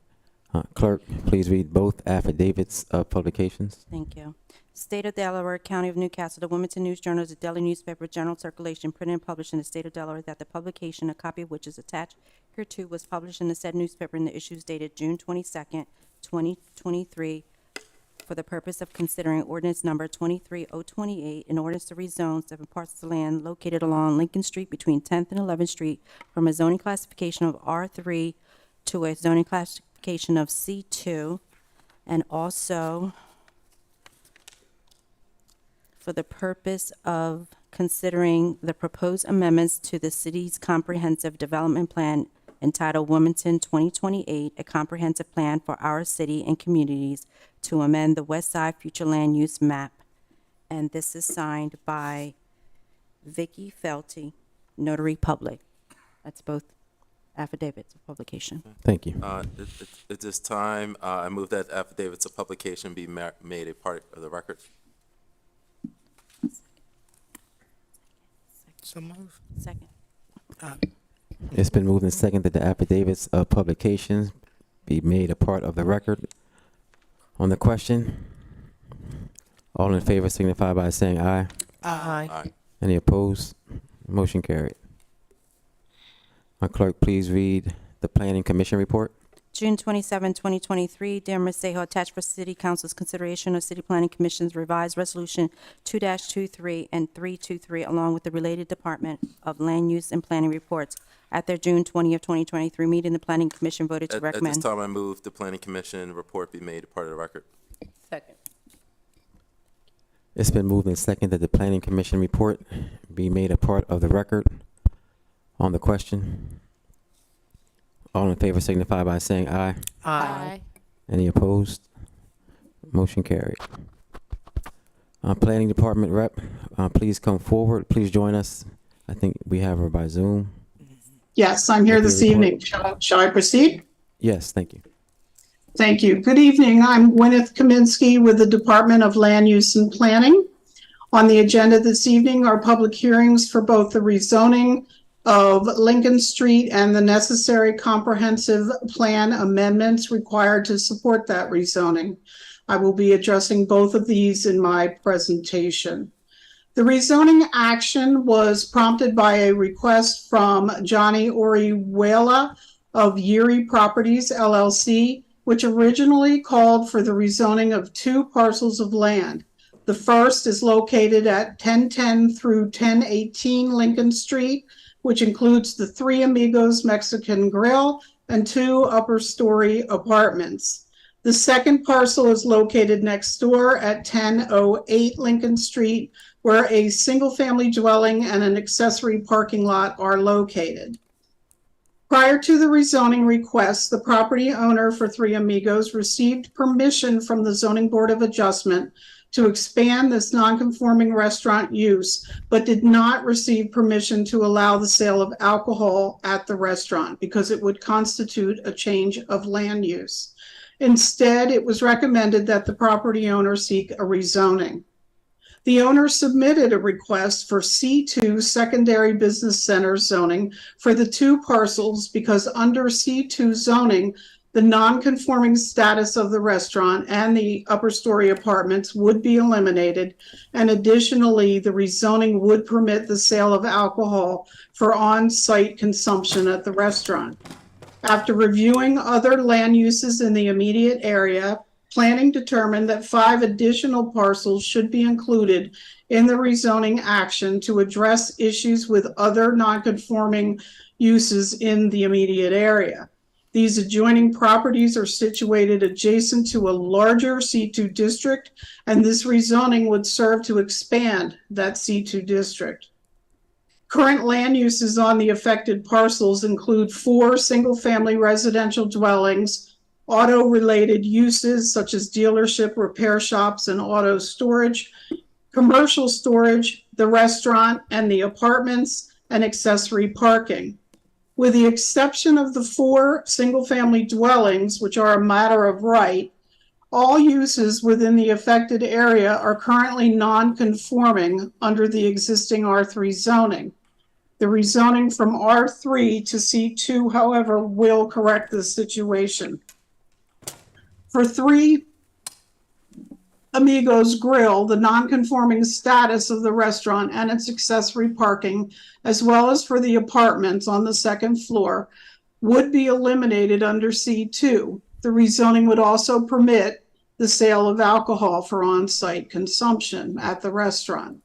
Clerk, please read both affidavits of publications. Thank you. State of Delaware, County of Newcastle, the Wilmington News Journal is a daily newspaper, general circulation, printed and published in the state of Delaware, that the publication, a copy of which is attached hereto, was published in the said newspaper in the issues dated June 22nd, 2023, for the purpose of considering ordinance number 23028, an ordinance to rezone 7 parcels of land located along Lincoln Street between 10th and 11th Street from a zoning classification of R3 to a zoning classification of C2, and also for the purpose of considering the proposed amendments to the city's comprehensive development plan entitled Wilmington 2028, a comprehensive plan for our city and communities to amend the West Side future land use map. And this is signed by Vicky Felty, Notary Public. That's both affidavits of publication. Thank you. At this time, I move that affidavits of publication be made a part of the record. So move. Second. It's been moved and second that the affidavits of publications be made a part of the record. On the question, all in favor signify by saying aye. Aye. Any opposed? Motion carried. Clerk, please read the Planning Commission report. June 27, 2023, dear Ms. Seho, attached for City Council's consideration of City Planning Commission's revised Resolution 2-23 and 323, along with the related Department of Land Use and Planning reports. At their June 20th, 2023 meeting, the Planning Commission voted to At recommend. this time, I move the Planning Commission report be made a part of the record. Second. It's been moved and second that the Planning Commission report be made a part of the record. On the question, all in favor signify by saying aye. Aye. Any opposed? Motion carried. Planning Department rep, please come forward. Please join us. I think we have her by Zoom. Yes, I'm here With this your report. evening. Shall I proceed? Yes, thank you. Thank you. Good evening. I'm Gwyneth Kaminsky with the Department of Land Use and Planning. On the agenda this evening are public hearings for both the rezoning of Lincoln Street and the necessary comprehensive plan amendments required to support that rezoning. I will be addressing both of these in my presentation. The rezoning action was prompted by a request from Johnny Orihuela of Yuri Properties LLC, which originally called for the rezoning of 2 parcels of land. The first is located at 1010 through 1018 Lincoln Street, which includes the 3 Amigos Mexican Grill and 2 upper-story apartments. The second parcel is located next door at 1008 Lincoln Street, where a single-family dwelling and an accessory parking lot are located. Prior to the rezoning request, the property owner for 3 Amigos received permission from the Zoning Board of Adjustment to expand this non-conforming restaurant use, but did not receive permission to allow the sale of alcohol at the restaurant because it would constitute a change of land use. Instead, it was recommended that the property owner seek a rezoning. The owner submitted a request for C2 secondary business center zoning for the 2 parcels because under C2 zoning, the non-conforming status of the restaurant and the upper story apartments would be eliminated, and additionally, the rezoning would permit the sale of alcohol for on-site consumption at the restaurant. After reviewing other land uses in the immediate area, planning determined that 5 additional parcels should be included in the rezoning action to address issues with other non-conforming uses in the immediate area. These adjoining properties are situated adjacent to a larger C2 district, and this rezoning would serve to expand that C2 district. Current land uses on the affected parcels include 4 single-family residential dwellings, auto-related uses such as dealership, repair shops, and auto storage, commercial storage, the restaurant and the apartments, and accessory parking. With the exception of the 4 single-family dwellings, which are a matter of right, all uses within the affected area are currently non-conforming under the existing R3 zoning. The rezoning from R3 to C2, however, will correct this situation. For 3 Amigos Grill, the non-conforming status of the restaurant and its accessory parking, as well as for the apartments on the 2nd floor, would be eliminated under C2. The rezoning would also permit the sale of alcohol for on-site consumption at the restaurant.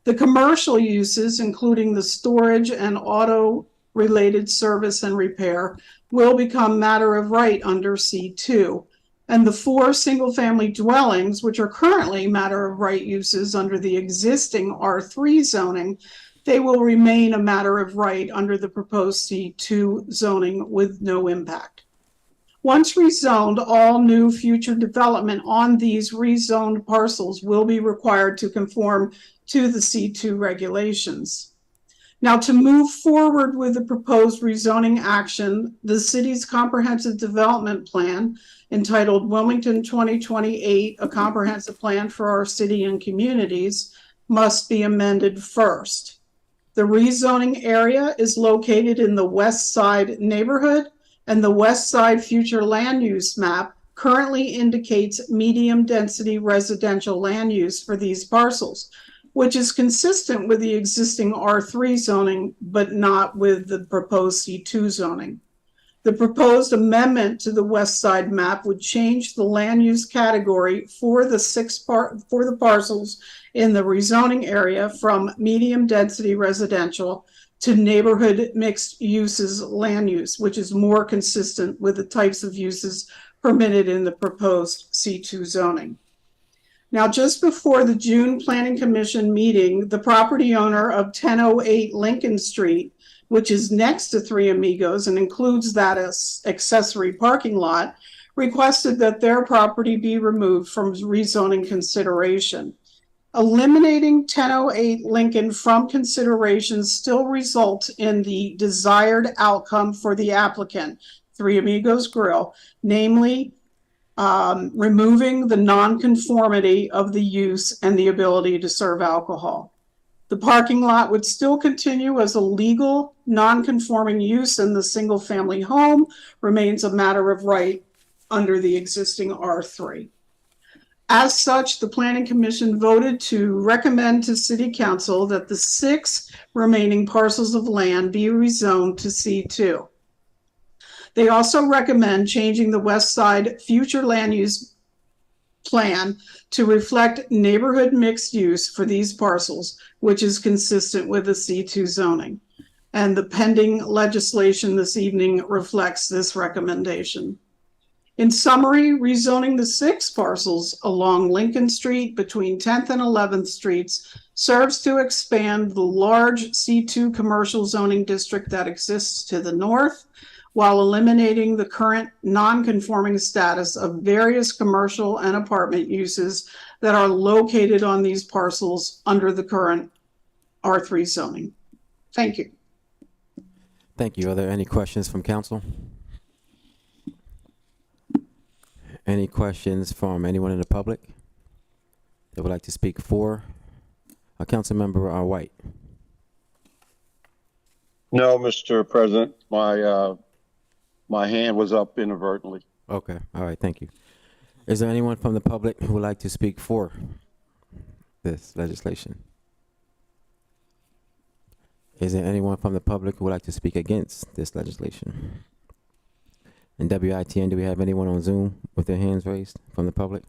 The commercial uses, including the storage and auto-related service and repair, will become matter of right under C2. And the 4 single-family dwellings, which are currently matter of right uses under the existing R3 zoning, they will remain a matter of right under the proposed C2 zoning with no impact. Once rezoned, all new future development on these rezoned parcels will be required to conform to the C2 regulations. Now, to move forward with the proposed rezoning action, the city's comprehensive development plan, entitled Wilmington 2028, a comprehensive plan for our city and communities, must be amended first. The rezoning area is located in the West Side neighborhood, and the West Side future land use map currently indicates medium density residential land use for these parcels, which is consistent with the existing R3 zoning, but not with the proposed C2 zoning. The proposed amendment to the West Side map would change the land use category for the parcels in the rezoning area from medium density residential to neighborhood mixed uses land use, which is more consistent with the types of uses permitted in the proposed C2 zoning. Now, just before the June Planning Commission meeting, the property owner of 1008 Lincoln Street, which is next to 3 Amigos and includes that as accessory parking lot, requested that their property be removed from rezoning consideration. Eliminating 1008 Lincoln from consideration still results in the desired outcome for the applicant, 3 Amigos Grill, namely removing the nonconformity of the use and the ability to serve alcohol. The parking lot would still continue as a legal non-conforming use, and the single-family home remains a matter of right under the existing R3. As such, the Planning Commission voted to recommend to City Council that the 6 remaining parcels of land be rezoned to C2. They also recommend changing the West Side future land use plan to reflect neighborhood mixed use for these parcels, which is consistent with the C2 zoning. And the pending legislation this evening reflects this recommendation. In summary, rezoning the 6 parcels along Lincoln Street between 10th and 11th Streets serves to expand the large C2 commercial zoning district that exists to the north, while eliminating the current non-conforming status of various commercial and apartment uses that are located on these parcels under the current R3 zoning. Thank you. Thank you. Are there any questions from council? Any questions from anyone in the public that would like to speak for? Councilmember White. No, Mr. President, my hand was up inadvertently. Okay. All right. Thank you. Is there anyone from the public who would like to speak for this legislation? Is there anyone from the public who would like to speak against this legislation? And WITN, do we have anyone on Zoom with their hands raised from the public?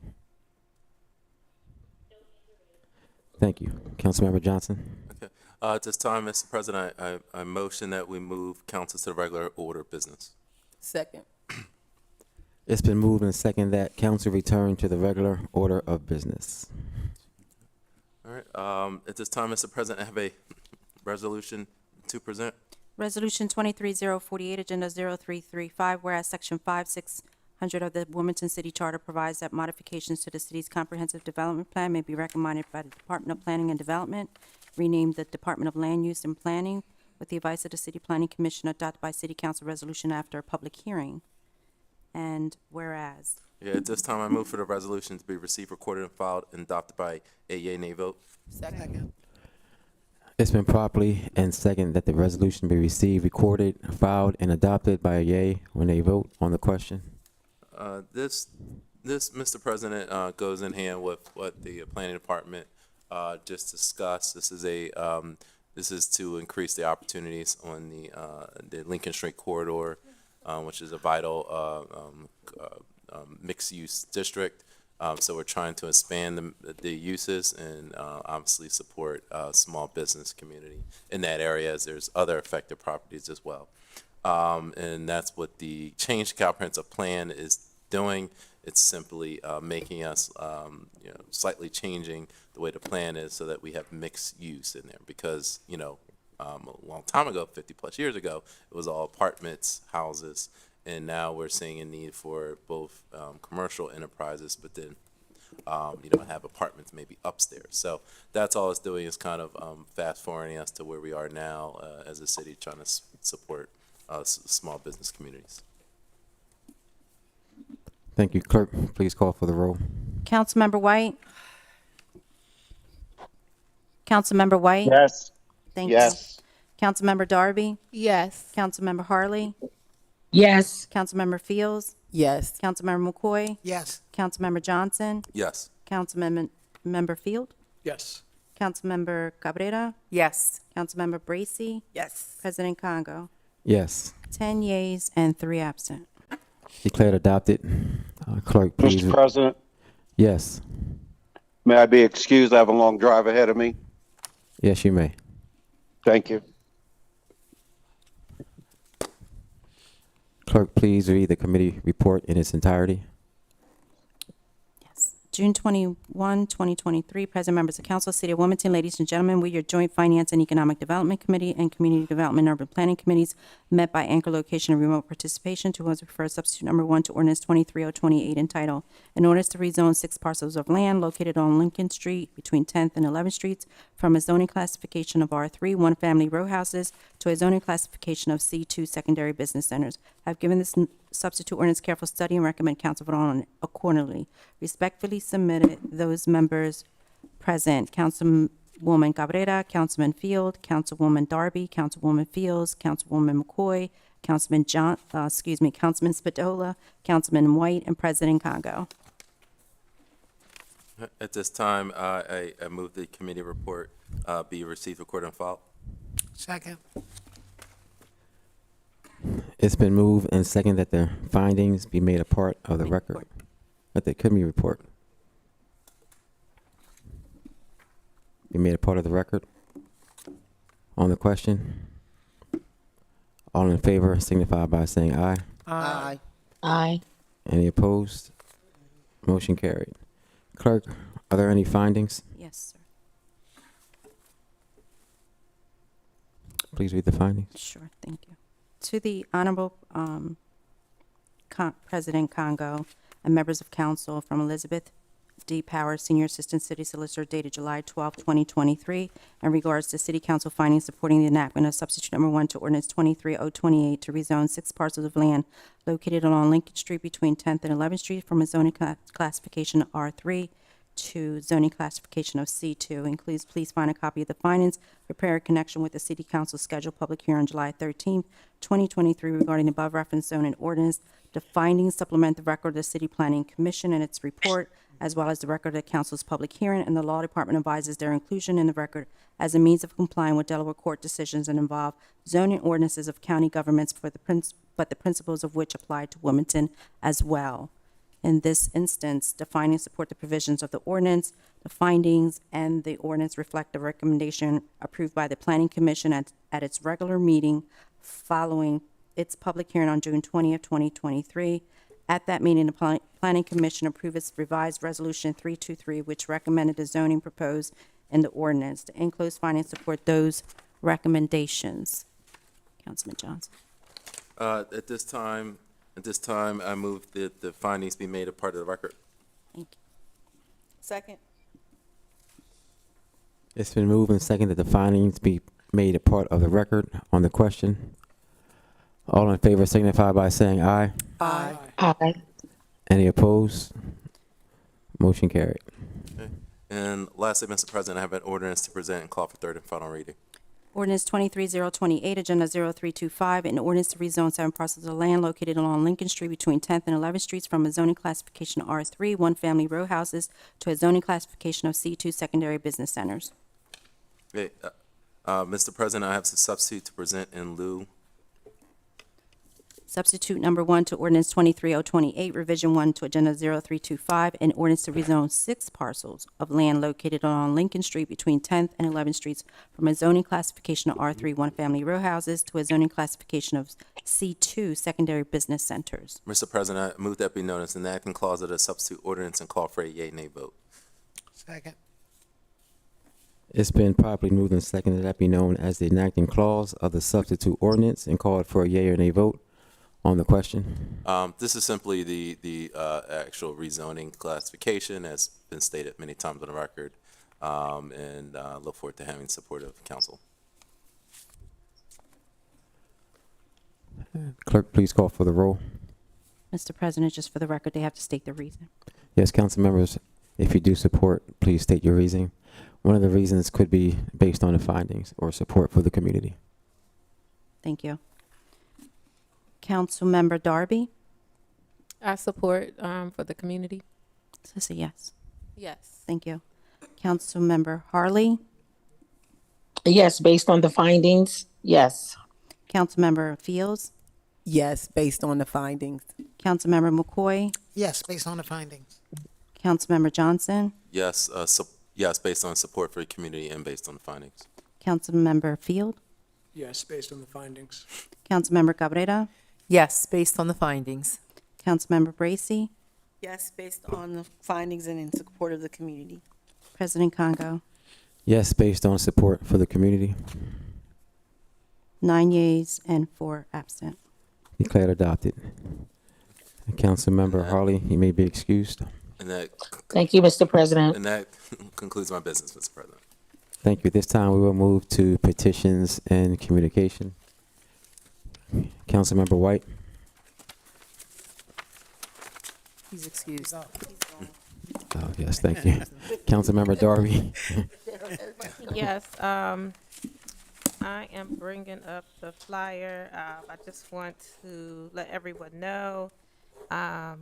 Thank you. Councilmember Johnson. Okay. At this time, Mr. President, I motion that we move council to the regular order of business. Second. It's been moved and second that council return to the regular order of business. All right. At this time, Mr. President, I have a resolution to present. Resolution 23048, Agenda 0335, whereas Section 5600 of the Wilmington City Charter provides that modifications to the city's comprehensive development plan may be recommended by the Department of Planning and Development, renamed the Department of Land Use and Planning, with the advice of the City Planning Commission, adopted by City Council resolution after a public hearing. And whereas. Yeah, at this time, I move for the resolution to be received, recorded, and filed, and adopted by a yea nay vote. Second. It's been properly and second that the resolution be received, recorded, filed, and adopted by a yea or nay vote on the question. This, Mr. President, goes in hand with what the planning department just discussed. This is to increase the opportunities on the Lincoln Street corridor, which is a vital mixed-use district. So we're trying to expand the uses and obviously support small business community in that area, as there's other affected properties as well. And that's what the change comprehensive plan is doing. It's simply making us, slightly changing the way the plan is so that we have mixed use in there. Because, a long time ago, 50 plus years ago, it was all apartments, houses, and now we're seeing a need for both commercial enterprises, but then have apartments maybe upstairs. So that's all it's doing, is kind of fast forwarding us to where we are now as a city, trying to support small business communities. Thank you. Clerk, please call for the roll. Councilmember White? Councilmember White? Yes. Thank Yes. you. Councilmember Darby? Yes. Councilmember Harley? Yes. Councilmember Fields? Yes. Councilmember McCoy? Yes. Councilmember Johnson? Yes. Councilmember Field? Yes. Councilmember Cabrera? Yes. Councilmember Bracy? Yes. President Congo? Yes. 10 yeas and 3 absent. Declared adopted. Clerk, please. Mr. President, Yes. may I be excused? I have a long drive ahead of me. Yes, you may. Thank you. Clerk, please read the committee report in its entirety. June 21, 2023, President, members of council, City of Wilmington, ladies and gentlemen, we, your Joint Finance and Economic Development Committee and Community Development and Urban Planning Committees, met by anchor location and remote participation to refer substitute number 1 to ordinance 23028 entitled, an ordinance to rezone 6 parcels of land located on Lincoln Street between 10th and 11th Streets from a zoning classification of R3, one-family row houses, to a zoning classification of C2, secondary business centers. I've given this substitute ordinance careful study and recommend council vote on it accordingly. Respectfully submitted, those members present: Councilwoman Cabrera, Councilman Field, Councilwoman Darby, Councilwoman Fields, Councilwoman McCoy, Councilman Councilman Spadola, Councilman White, and President Congo. At this time, I move the committee report be received, recorded, and filed. Second. It's been moved and second that the findings be made a part of the record, that the committee report be made a part of the record. On the question, all in favor signify by saying aye. Aye. Aye. Any opposed? Motion carried. Clerk, are there any findings? Yes, sir. Please read the findings. Sure, thank you. To the Honorable President Congo and members of council, from Elizabeth D. Power, Senior Assistant City Solicitor, dated July 12, 2023, in regards to City Council findings supporting the enactment of substitute number 1 to ordinance 23028 to rezone 6 parcels of land located along Lincoln Street between 10th and 11th Street from a zoning classification of R3 to zoning classification of C2. Includes, please find a copy of the findings prepared in connection with the City Council scheduled public hearing on July 13th, 2023 regarding the above referenced zoning ordinance. The findings supplement the record of the City Planning Commission and its report, as well as the record of the council's public hearing, and the law department advises their inclusion in the record as a means of complying with Delaware court decisions and involve zoning ordinances of county governments but the principles of which apply to Wilmington as well. In this instance, the findings support the provisions of the ordinance. The findings and the ordinance reflect the recommendation approved by the Planning Commission at its regular meeting following its public hearing on June 20th, 2023. At that meeting, the Planning Commission approved its revised Resolution 323, which recommended the zoning proposed in the ordinance. The enclosed findings support those recommendations. Councilman Johnson. At this time, I move that the findings be made a part of the record. Thank you. Second. It's been moved and second that the findings be made a part of the record. On the question, all in favor signify by saying aye. Aye. Aye. Any opposed? Motion carried. Okay. And lastly, Mr. President, I have an ordinance to present and call for third and final reading. Ordinance 23028, Agenda 0325, an ordinance to rezone 7 parcels of land located along Lincoln Street between 10th and 11th Streets from a zoning classification of R3, one-family row houses, to a zoning classification of C2, secondary business centers. Okay. Mr. President, I have a substitute to present in lieu. Substitute number 1 to ordinance 23028, revision 1 to agenda 0325, an ordinance to rezone 6 parcels of land located on Lincoln Street between 10th and 11th Streets from a zoning classification of R3 one-family row houses to a zoning classification of C2 secondary business centers. Mr. President, I move that be known as an enacting clause of the substitute ordinance and call for a yea-nay vote. Second. It's been properly moved and seconded that be known as the enacting clause of the substitute ordinance and called for a yea or nay vote. On the question, This is simply the actual rezoning classification, as been stated many times on the record, and look forward to having support of council. clerk, please call for the roll. Mr. President, just for the record, they have to state the reason. Yes, council members, if you do support, please state your reason. One of the reasons could be based on the findings or support for the community. Thank you. Councilmember Darby? I support for the community. This is a yes. Yes. Thank you. Councilmember Harley? Yes, based on the findings, yes. Councilmember Fields? Yes, based on the findings. Councilmember McCoy? Yes, based on the findings. Councilmember Johnson? Yes, yes, based on support for the community and based on the findings. Councilmember Field? Yes, based on the findings. Councilmember Cabrera? Yes, based on the findings. Councilmember Bracy? Yes, based on the findings and in support of the community. President Congo? Yes, based on support for the community. 9 yeas and 4 absent. Declared adopted. Councilmember Harley, you may be excused. And that Thank you, Mr. President. and that concludes my business, Mr. President. Thank you. This time we will move to petitions and communication. Councilmember White. He's excused. Oh, yes, thank you. Councilmember Darby. Yes, I am bringing up the flyer. I just want to let everyone know I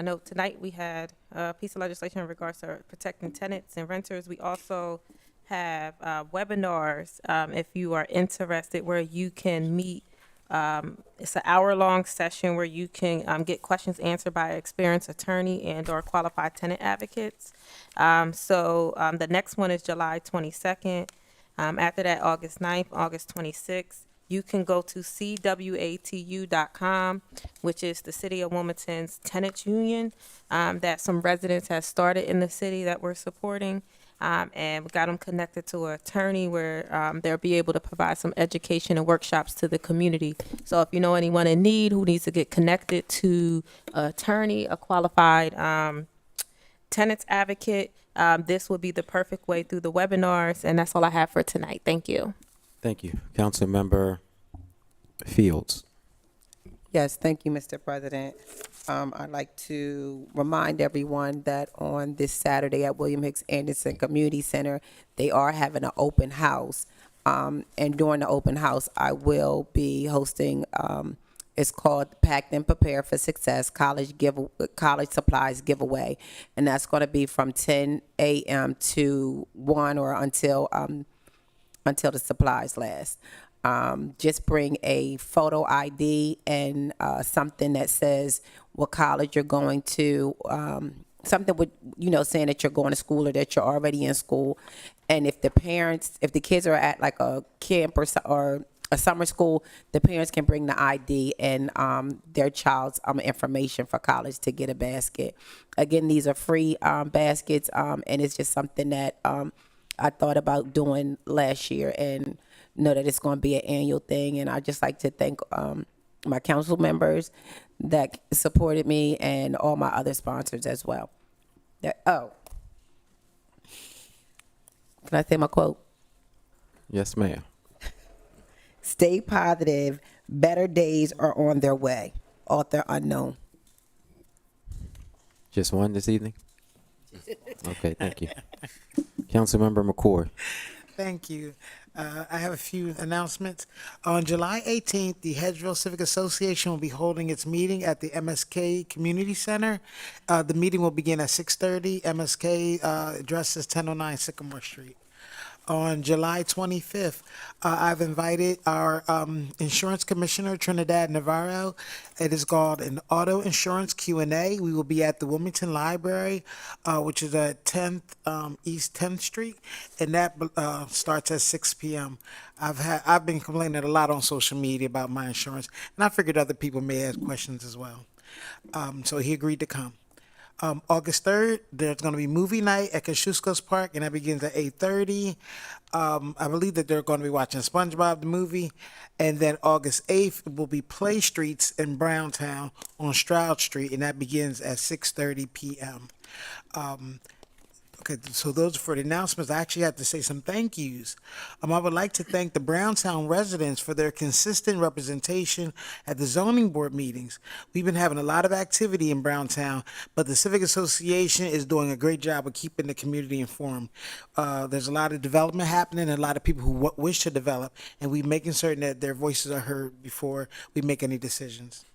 know tonight we had a piece of legislation in regards to protecting tenants and renters. We also have webinars, if you are interested, where you can meet. It's an hour-long session where you can get questions answered by an experienced attorney and or qualified tenant advocates. The next one is July 22nd. After that, August 9th, August 26th. You can go to cwatu.com, which is the City of Wilmington's tenants union that some residents have started in the city that we're supporting. And we got them connected to an attorney where they'll be able to provide some education and workshops to the community. So if you know anyone in need who needs to get connected to an attorney, a qualified tenants advocate, this would be the perfect way through the webinars. And that's all I have for tonight. Thank you. Thank you. Councilmember Fields. Yes, thank you, Mr. President. I'd like to remind everyone that on this Saturday at William Hicks Anderson Community Center, they are having an open house. And during the open house, I will be hosting, it's called Packed and Prepared for Success College Supplies Giveaway. And that's going to be from 10 a.m. to 1 or until the supplies last. Just bring a photo ID and something that says what college you're going to, something with, saying that you're going to school or that you're already in school. And if the kids are at like a camp or a summer school, the parents can bring the ID and their child's information for college to get a basket. Again, these are free baskets, and it's just something that I thought about doing last year and know that it's going to be an annual thing. And I'd just like to thank my council members that supported me and all my other sponsors as well. Can I say my quote? Yes, ma'am. Stay positive. Better days are on their way. Author unknown. Just one this evening? Okay, thank you. Councilmember McCoy. Thank you. I have a few announcements. On July 18th, the Hedgeville Civic Association will be holding its meeting at the MSK Community Center. The meeting will begin at 6:30. MSK address is 1009 Sycamore Street. On July 25th, I've invited our insurance commissioner, Trinidad Navarro. It is called an auto insurance Q&A. We will be at the Wilmington Library, which is at 10th East 10th Street, and that starts at 6 p.m. I've been complaining a lot on social media about my insurance, and I figured other people may ask questions as well. So he agreed to come. August 3rd, there's going to be movie night at Kosciuszko's Park, and that begins at 8:30. I believe that they're going to be watching SpongeBob the movie. And then August 8th will be Play Streets in Browntown on Stroud Street, and that begins at 6:30 p.m. Okay, so those are for the announcements. I actually have to say some thank yous. I would like to thank the Browntown residents for their consistent representation at the zoning board meetings. We've been having a lot of activity in Browntown, but the Civic Association is doing a great job of keeping the community informed. There's a lot of development happening and a lot of people who wish to develop, and we're making certain that their voices are heard before we make any decisions.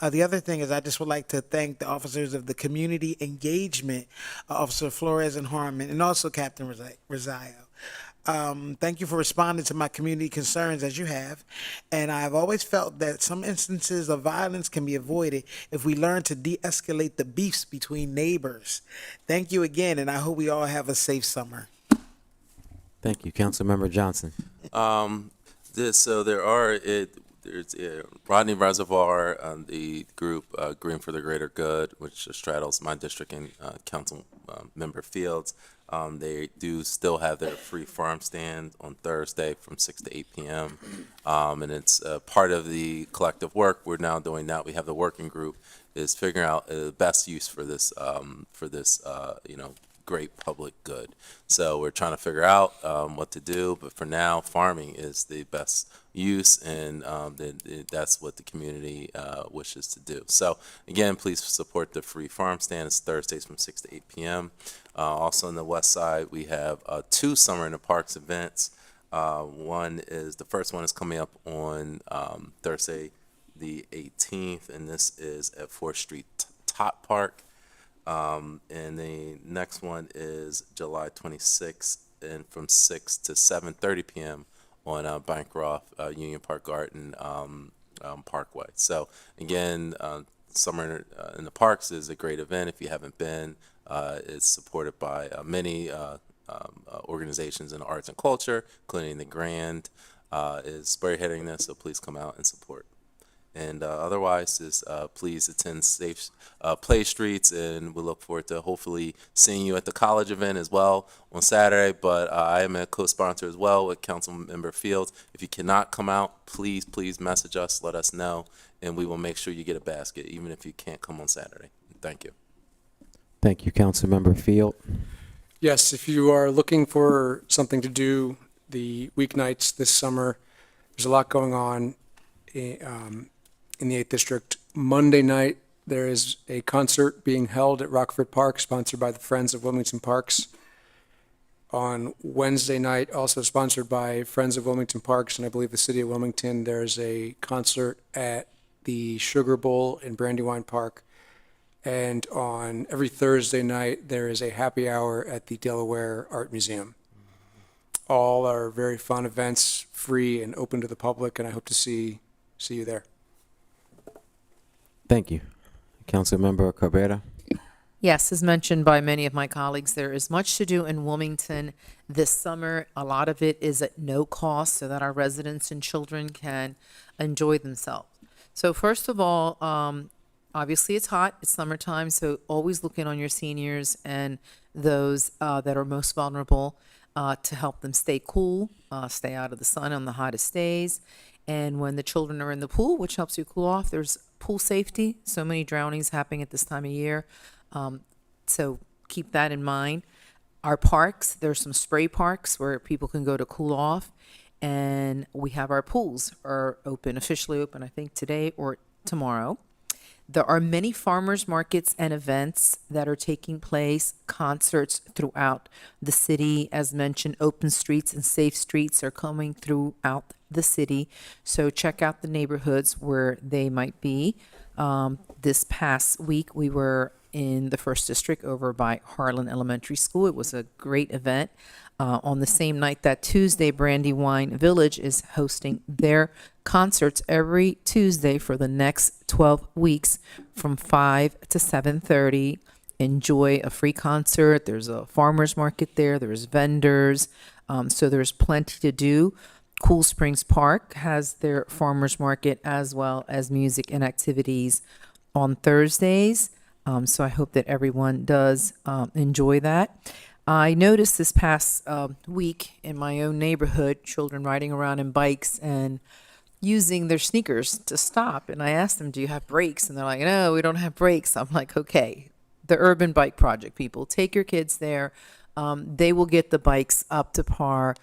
The other thing is I just would like to thank the officers of the community engagement, Officer Flores and Harmon, and also Captain Rosario. Thank you for responding to my community concerns as you have. And I've always felt that some instances of violence can be avoided if we learn to de-escalate the beefs between neighbors. Thank you again, and I hope we all have a safe summer. Thank you. Councilmember Johnson. There's Rodney Reservoir, the group Green for the Greater Good, which straddles my district and council member Fields. They do still have their free farm stand on Thursday from 6 to 8 p.m. And it's part of the collective work we're now doing now. We have the working group is figuring out the best use for this great public good. So we're trying to figure out what to do, but for now, farming is the best use, and that's what the community wishes to do. So again, please support the free farm stand. It's Thursdays from 6 to 8 p.m. Also on the west side, we have 2 Summer in the Parks events. The first one is coming up on Thursday, the 18th, and this is at 4th Street Top Park. And the next one is July 26th, and from 6 to 7:30 p.m. on Bancroft Union Park Garden Parkway. So again, Summer in the Parks is a great event. If you haven't been, it's supported by many organizations in the arts and culture, including the Grand is spearheading this, so please come out and support. And otherwise, is please attend Safe Play Streets, and we look forward to hopefully seeing you at the college event as well on Saturday. But I am a co-sponsor as well with Councilmember Fields. If you cannot come out, please message us, let us know, and we will make sure you get a basket, even if you can't come on Saturday. Thank you. Thank you, Councilmember Field. Yes, if you are looking for something to do the weeknights this summer, there's a lot going on in the 8th District. Monday night, there is a concert being held at Rockford Park, sponsored by the Friends of Wilmington Parks. On Wednesday night, also sponsored by Friends of Wilmington Parks and I believe the City of Wilmington, there's a concert at the Sugar Bowl in Brandywine Park. And on every Thursday night, there is a happy hour at the Delaware Art Museum. All are very fun events, free and open to the public, and I hope to see you there. Thank you. Councilmember Cabrera. Yes, as mentioned by many of my colleagues, there is much to do in Wilmington this summer. A lot of it is at no cost so that our residents and children can enjoy themselves. So first of all, obviously it's hot, it's summertime, so always look in on your seniors and those that are most vulnerable to help them stay cool, stay out of the sun on the hottest days. And when the children are in the pool, which helps you cool off, there's pool safety. So many drownings happening at this time of year. So keep that in mind. Our parks, there's some spray parks where people can go to cool off. And we have our pools are open, officially open, I think today or tomorrow. There are many farmers markets and events that are taking place, concerts throughout the city. As mentioned, open streets and safe streets are coming throughout the city. So check out the neighborhoods where they might be. This past week, we were in the 1st District over by Harlan Elementary School. It was a great event. On the same night, that Tuesday, Brandywine Village is hosting their concerts every Tuesday for the next 12 weeks from 5 to 7:30. Enjoy a free concert. There's a farmer's market there. There's vendors. So there's plenty to do. Cool Springs Park has their farmer's market as well as music and activities on Thursdays. So I hope that everyone does enjoy that. I noticed this past week in my own neighborhood, children riding around in bikes and using their sneakers to stop. And I asked them, do you have brakes? And they're like, no, we don't have brakes. I'm like, okay, the Urban Bike Project people, take your kids there. They will get the bikes up to par.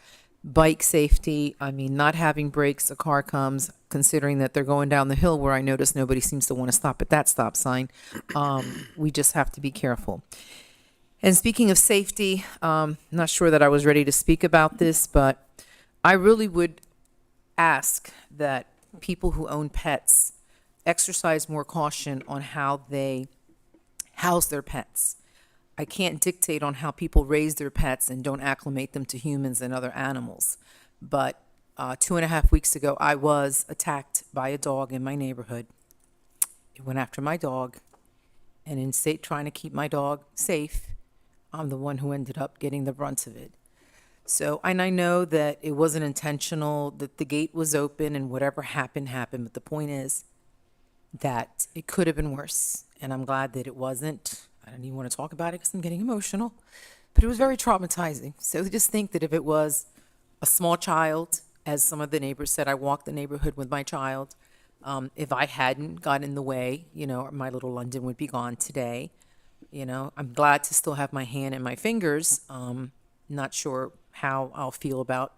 Bike safety, I mean, not having brakes, a car comes, considering that they're going down the hill where I notice nobody seems to want to stop at that stop sign. We just have to be careful. And speaking of safety, not sure that I was ready to speak about this, but I really would ask that people who own pets exercise more caution on how they house their pets. I can't dictate on how people raise their pets and don't acclimate them to humans and other animals. But 2.5 weeks ago, I was attacked by a dog in my neighborhood. It went after my dog, and in trying to keep my dog safe, I'm the one who ended up getting the brunt of it. So, and I know that it wasn't intentional, that the gate was open and whatever happened, happened. But the point is that it could have been worse. And I'm glad that it wasn't. I don't even want to talk about it because I'm getting emotional. But it was very traumatizing. So just think that if it was a small child, as some of the neighbors said, I walked the neighborhood with my child. If I hadn't gotten in the way, my little London would be gone today. I'm glad to still have my hand and my fingers. Not sure how I'll feel about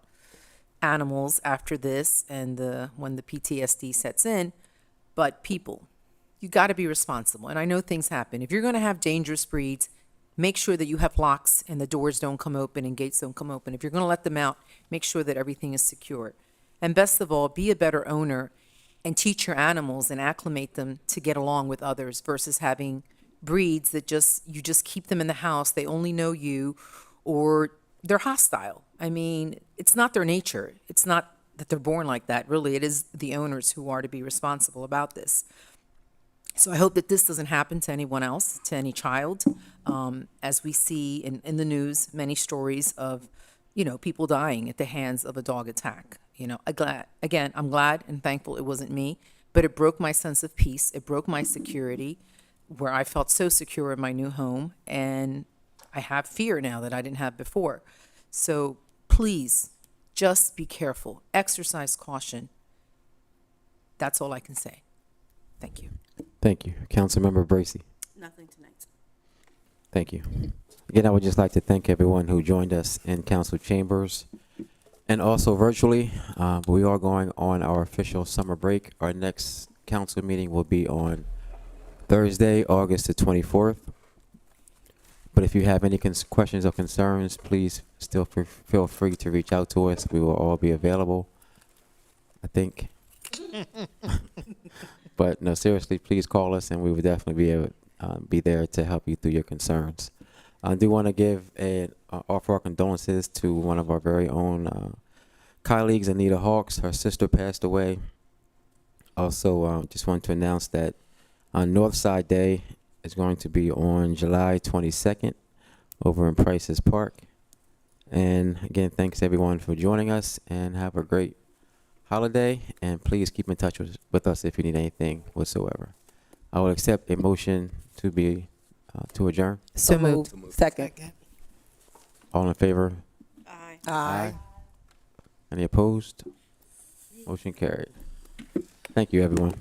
animals after this and when the PTSD sets in. But people, you got to be responsible. And I know things happen. If you're going to have dangerous breeds, make sure that you have locks and the doors don't come open and gates don't come open. If you're going to let them out, make sure that everything is secured. And best of all, be a better owner and teach your animals and acclimate them to get along with others versus having breeds that you just keep them in the house. They only know you, or they're hostile. I mean, it's not their nature. It's not that they're born like that. Really, it is the owners who are to be responsible about this. So I hope that this doesn't happen to anyone else, to any child. As we see in the news, many stories of, people dying at the hands of a dog attack. I'm glad and thankful it wasn't me, but it broke my sense of peace. It broke my security, where I felt so secure in my new home, and I have fear now that I didn't have before. So please, just be careful. Exercise caution. That's all I can say. Thank you. Thank you. Councilmember Bracy. Nothing tonight. Thank you. Again, I would just like to thank everyone who joined us in council chambers and also virtually. We are going on our official summer break. Our next council meeting will be on Thursday, August the 24th. But if you have any questions or concerns, please still feel free to reach out to us. We will all be available, I think. But no, seriously, please call us, and we will definitely be able be there to help you through your concerns. I do want to give and offer our condolences to one of our very own colleagues, Anita Hawks. Her sister passed away. Also, just want to announce that Northside Day is going to be on July 22nd over in Price's Park. And again, thanks everyone for joining us, and have a great holiday. And please keep in touch with us if you need anything whatsoever. I will accept a motion to be to adjourn. So moved. Second. All in favor? Aye. Aye. Any opposed? Motion carried. Thank you, everyone.